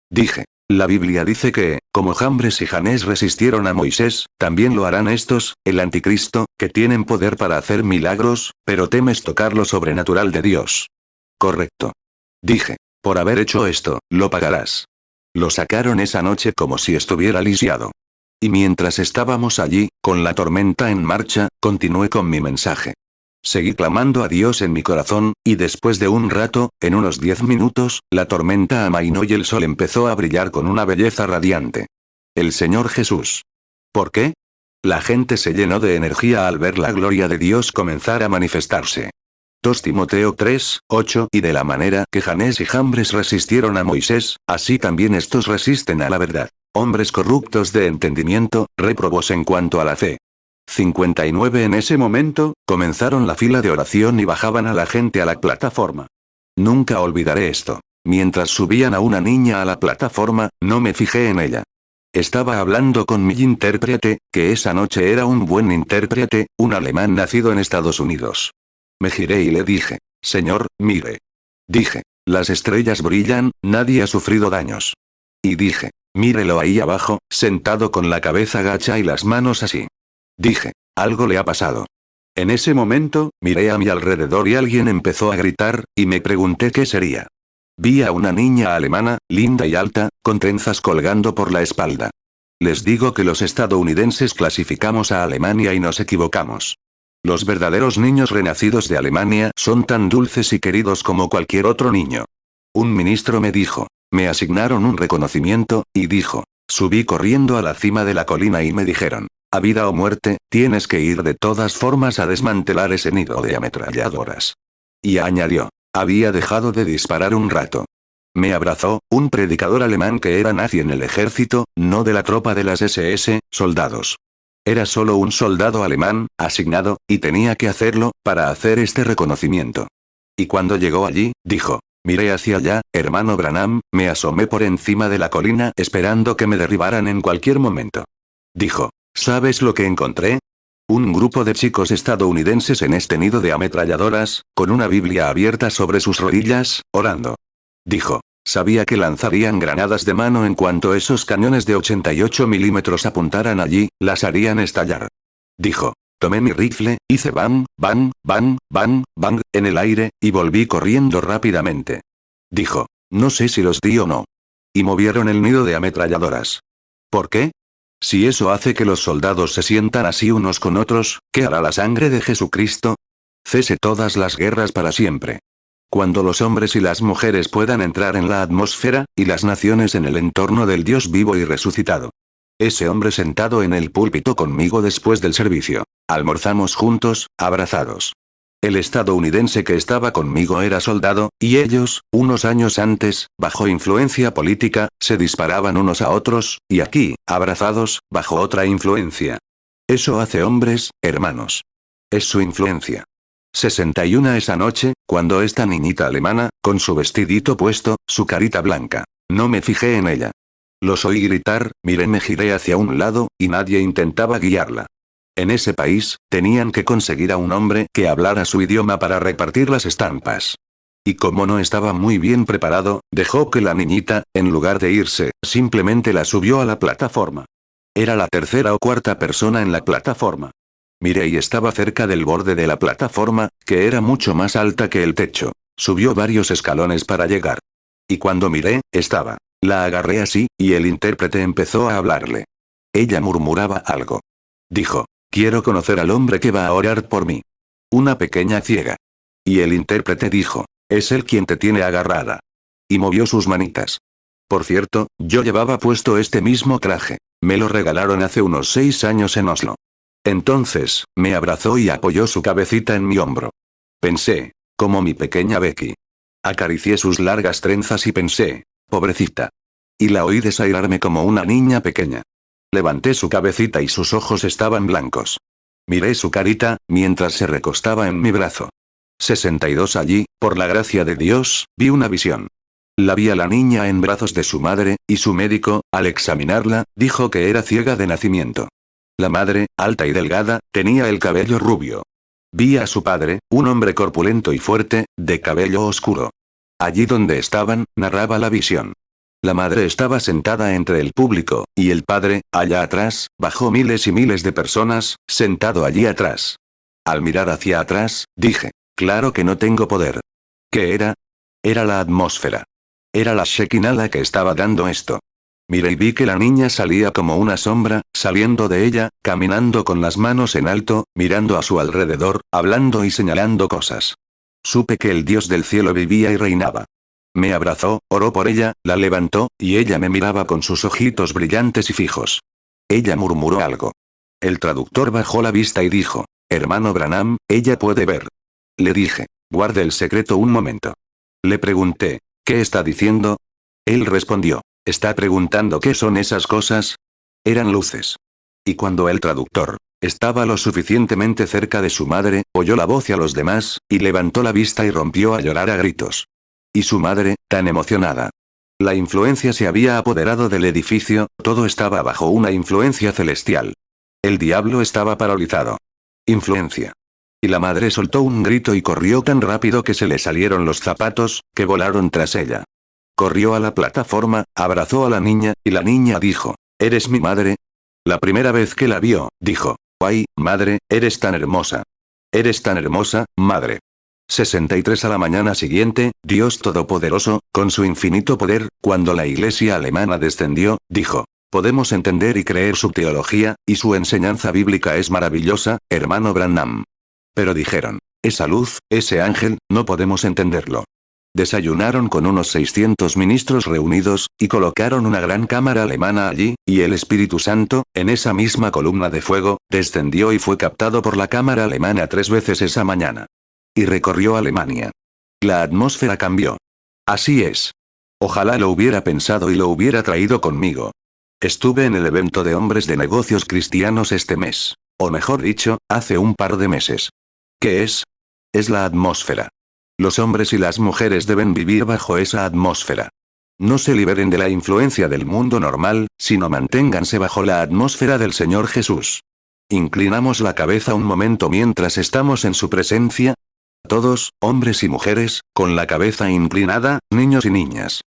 Speaker 1: Dije, la Biblia dice que, como Jambres y Janés resistieron a Moisés, también lo harán estos, el anticristo, que tienen poder para hacer milagros, pero temes tocar lo sobrenatural de Dios. Correcto. Dije, por haber hecho esto, lo pagarás. Lo sacaron esa noche como si estuviera lisiado. Y mientras estábamos allí, con la tormenta en marcha, continué con mi mensaje. Seguí clamando a Dios en mi corazón, y después de un rato, en unos 10 minutos, la tormenta amainó y el sol empezó a brillar con una belleza radiante. El Señor Jesús. ¿Por qué? La gente se llenó de energía al ver la gloria de Dios comenzar a manifestarse. 2 Timoteo 3, 8 Y de la manera que Janés y Jambres resistieron a Moisés, así también estos resisten a la verdad. Hombres corruptos de entendimiento, réprobos en cuanto a la fe. 59 En ese momento, comenzaron la fila de oración y bajaban a la gente a la plataforma. Nunca olvidaré esto. Mientras subían a una niña a la plataforma, no me fijé en ella. Estaba hablando con mi intérprete, que esa noche era un buen intérprete, un alemán nacido en Estados Unidos. Me giré y le dije, señor, mire. Dije, las estrellas brillan, nadie ha sufrido daños. Y dije, mírelo ahí abajo, sentado con la cabeza gacha y las manos así. Dije, algo le ha pasado. En ese momento, miré a mi alrededor y alguien empezó a gritar, y me pregunté qué sería. Vi a una niña alemana, linda y alta, con trenzas colgando por la espalda. Les digo que los estadounidenses clasificamos a Alemania y nos equivocamos. Los verdaderos niños renacidos de Alemania son tan dulces y queridos como cualquier otro niño. Un ministro me dijo, me asignaron un reconocimiento, y dijo, subí corriendo a la cima de la colina y me dijeron, a vida o muerte, tienes que ir de todas formas a desmantelar ese nido de ametralladoras. Y añadió, había dejado de disparar un rato. Me abrazó, un predicador alemán que era nazi en el ejército, no de la tropa de las SS, soldados. Era solo un soldado alemán, asignado, y tenía que hacerlo, para hacer este reconocimiento. Y cuando llegó allí, dijo, miré hacia allá, hermano Branham, me asomé por encima de la colina esperando que me derribaran en cualquier momento. Dijo, ¿sabes lo que encontré? Un grupo de chicos estadounidenses en este nido de ametralladoras, con una Biblia abierta sobre sus rodillas, orando. Dijo, sabía que lanzarían granadas de mano en cuanto esos cañones de 88 milímetros apuntaran allí, las harían estallar. Dijo, tomé mi rifle, hice bang, bang, bang, bang, bang, en el aire, y volví corriendo rápidamente. Dijo, no sé si los di o no. Y movieron el nido de ametralladoras. ¿Por qué? Si eso hace que los soldados se sientan así unos con otros, ¿qué hará la sangre de Jesucristo? Cese todas las guerras para siempre. Cuando los hombres y las mujeres puedan entrar en la atmósfera, y las naciones en el entorno del Dios vivo y resucitado. Ese hombre sentado en el púlpito conmigo después del servicio. Almorzamos juntos, abrazados. El estadounidense que estaba conmigo era soldado, y ellos, unos años antes, bajo influencia política, se disparaban unos a otros, y aquí, abrazados, bajo otra influencia. Eso hace hombres, hermanos. Es su influencia. 61 Esa noche, cuando esta niñita alemana, con su vestidito puesto, su carita blanca. No me fijé en ella. Los oí gritar, miré, me giré hacia un lado, y nadie intentaba guiarla. En ese país, tenían que conseguir a un hombre que hablara su idioma para repartir las estampas. Y como no estaba muy bien preparado, dejó que la niñita, en lugar de irse, simplemente la subió a la plataforma. Era la tercera o cuarta persona en la plataforma. Miré y estaba cerca del borde de la plataforma, que era mucho más alta que el techo. Subió varios escalones para llegar. Y cuando miré, estaba. La agarré así, y el intérprete empezó a hablarle. Ella murmuraba algo. Dijo, quiero conocer al hombre que va a orar por mí. Una pequeña ciega. Y el intérprete dijo, es él quien te tiene agarrada. Y movió sus manitas. Por cierto, yo llevaba puesto este mismo traje. Me lo regalaron hace unos 6 años en Oslo. Entonces, me abrazó y apoyó su cabecita en mi hombro. Pensé, como mi pequeña Becky. Acaricié sus largas trenzas y pensé, pobrecita. Y la oí desairarme como una niña pequeña. Levanté su cabecita y sus ojos estaban blancos. Miré su carita, mientras se recostaba en mi brazo. 62 Allí, por la gracia de Dios, vi una visión. La vi a la niña en brazos de su madre, y su médico, al examinarla, dijo que era ciega de nacimiento. La madre, alta y delgada, tenía el cabello rubio. Vi a su padre, un hombre corpulento y fuerte, de cabello oscuro. Allí donde estaban, narraba la visión. La madre estaba sentada entre el público, y el padre, allá atrás, bajo miles y miles de personas, sentado allí atrás. Al mirar hacia atrás, dije, claro que no tengo poder. ¿Qué era? Era la atmósfera. Era la Shekinah la que estaba dando esto. Miré y vi que la niña salía como una sombra, saliendo de ella, caminando con las manos en alto, mirando a su alrededor, hablando y señalando cosas. Supe que el Dios del cielo vivía y reinaba. Me abrazó, oró por ella, la levantó, y ella me miraba con sus ojitos brillantes y fijos. Ella murmuró algo. El traductor bajó la vista y dijo: hermano Branham, ella puede ver. Le dije: guarde el secreto un momento. Le pregunté: ¿qué está diciendo? Él respondió: ¿está preguntando qué son esas cosas? Eran luces. Y cuando el traductor estaba lo suficientemente cerca de su madre, oyó la voz y a los demás, y levantó la vista y rompió a llorar a gritos. Y su madre, tan emocionada. La influencia se había apoderado del edificio, todo estaba bajo una influencia celestial. El diablo estaba paralizado. Influencia. Y la madre soltó un grito y corrió tan rápido que se le salieron los zapatos, que volaron tras ella. Corrió a la plataforma, abrazó a la niña, y la niña dijo: ¿eres mi madre? La primera vez que la vio, dijo: ¡ay, madre, eres tan hermosa! Eres tan hermosa, madre. 63 a la mañana siguiente, Dios Todopoderoso, con su infinito poder, cuando la iglesia alemana descendió, dijo: podemos entender y creer su teología, y su enseñanza bíblica es maravillosa, hermano Branham. Pero dijeron: esa luz, ese ángel, no podemos entenderlo. Desayunaron con unos 600 ministros reunidos, y colocaron una gran cámara alemana allí, y el Espíritu Santo, en esa misma columna de fuego, descendió y fue captado por la cámara alemana 3 veces esa mañana. Y recorrió Alemania. La atmósfera cambió. Así es. Ojalá lo hubiera pensado y lo hubiera traído conmigo. Estuve en el evento de hombres de negocios cristianos este mes. O mejor dicho, hace un par de meses. ¿Qué es? Es la atmósfera. Los hombres y las mujeres deben vivir bajo esa atmósfera. No se liberen de la influencia del mundo normal, sino manténganse bajo la atmósfera del Señor Jesús. Inclinamos la cabeza un momento mientras estamos en su presencia. Todos, hombres y mujeres, con la cabeza inclinada, niños y niñas.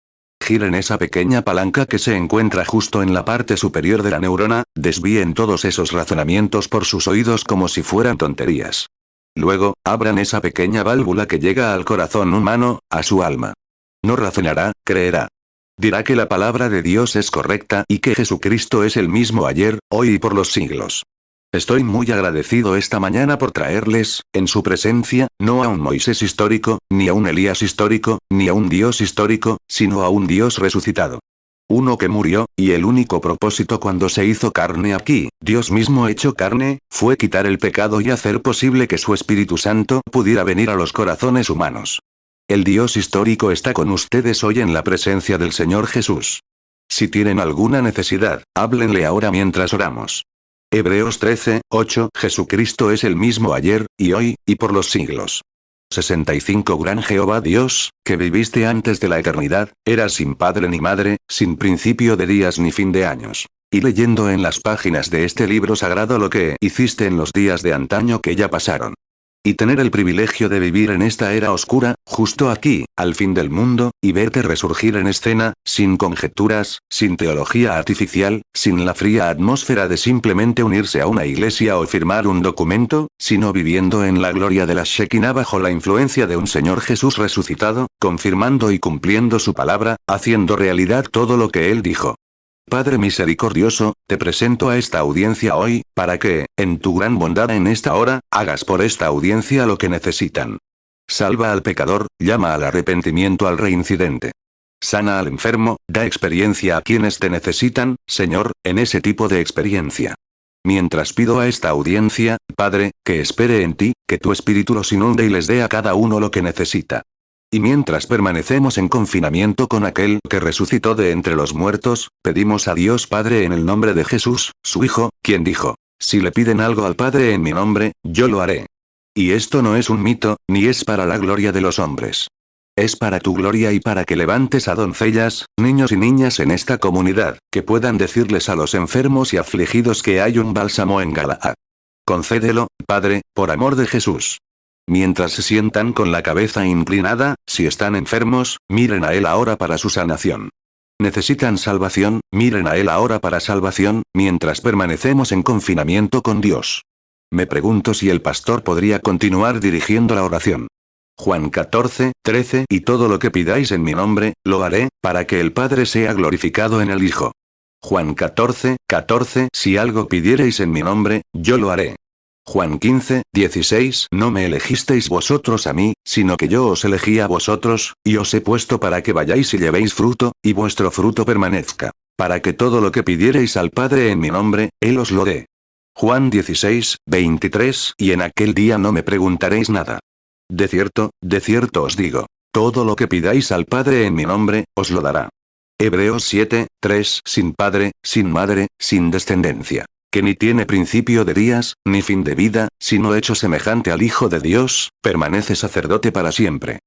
Speaker 1: Giren esa pequeña palanca que se encuentra justo en la parte superior de la neurona, desvíen todos esos razonamientos por sus oídos como si fueran tonterías. Luego, abran esa pequeña válvula que llega al corazón humano, a su alma. No razonará, creerá. Dirá que la palabra de Dios es correcta y que Jesucristo es el mismo ayer, hoy y por los siglos. Estoy muy agradecido esta mañana por traerles, en su presencia, no a un Moisés histórico, ni a un Elías histórico, ni a un Dios histórico, sino a un Dios resucitado. Uno que murió, y el único propósito cuando se hizo carne aquí, Dios mismo hecho carne, fue quitar el pecado y hacer posible que su Espíritu Santo pudiera venir a los corazones humanos. El Dios histórico está con ustedes hoy en la presencia del Señor Jesús. Si tienen alguna necesidad, háblenle ahora mientras oramos. Hebreos 13, 8. Jesucristo es el mismo ayer, y hoy, y por los siglos. 65. Gran Jehová Dios, que viviste antes de la eternidad, eras sin padre ni madre, sin principio de días ni fin de años. Y leyendo en las páginas de este libro sagrado lo que hiciste en los días de antaño que ya pasaron. Y tener el privilegio de vivir en esta era oscura, justo aquí, al fin del mundo, y verte resurgir en escena, sin conjeturas, sin teología artificial, sin la fría atmósfera de simplemente unirse a una iglesia o firmar un documento, sino viviendo en la gloria de la Shekinah bajo la influencia de un Señor Jesús resucitado, confirmando y cumpliendo su palabra, haciendo realidad todo lo que Él dijo. Padre misericordioso, te presento a esta audiencia hoy, para que, en tu gran bondad en esta hora, hagas por esta audiencia lo que necesitan. Salva al pecador, llama al arrepentimiento al reincidente. Sana al enfermo, da experiencia a quienes te necesitan, Señor, en ese tipo de experiencia. Mientras pido a esta audiencia, Padre, que espere en ti, que tu espíritu los inunde y les dé a cada uno lo que necesita. Y mientras permanecemos en confinamiento con aquel que resucitó de entre los muertos, pedimos a Dios Padre en el nombre de Jesús, su Hijo, quien dijo: si le piden algo al Padre en mi nombre, yo lo haré. Y esto no es un mito, ni es para la gloria de los hombres. Es para tu gloria y para que levantes a doncellas, niños y niñas en esta comunidad, que puedan decirles a los enfermos y afligidos que hay un bálsamo en Galaad. Concédelo, Padre, por amor de Jesús. Mientras se sientan con la cabeza inclinada, si están enfermos, miren a Él ahora para su sanación. Necesitan salvación, miren a Él ahora para salvación, mientras permanecemos en confinamiento con Dios. Me pregunto si el pastor podría continuar dirigiendo la oración. Juan 14, 13. Y todo lo que pidáis en mi nombre, lo haré, para que el Padre sea glorificado en el Hijo. Juan 14, 14. Si algo pidiereis en mi nombre, yo lo haré. Juan 15, 16. No me elegisteis vosotros a mí, sino que yo os elegí a vosotros, y os he puesto para que vayáis y llevéis fruto, y vuestro fruto permanezca. Para que todo lo que pidiereis al Padre en mi nombre, Él os lo dé. Juan 16, 23, y en aquel día no me preguntaréis nada. De cierto os digo, todo lo que pidáis al Padre en mi nombre, os lo dará. Hebreos 7, 3, sin padre, sin madre, sin descendencia. Que ni tiene principio de días, ni fin de vida, sino hecho semejante al Hijo de Dios, permanece sacerdote para siempre.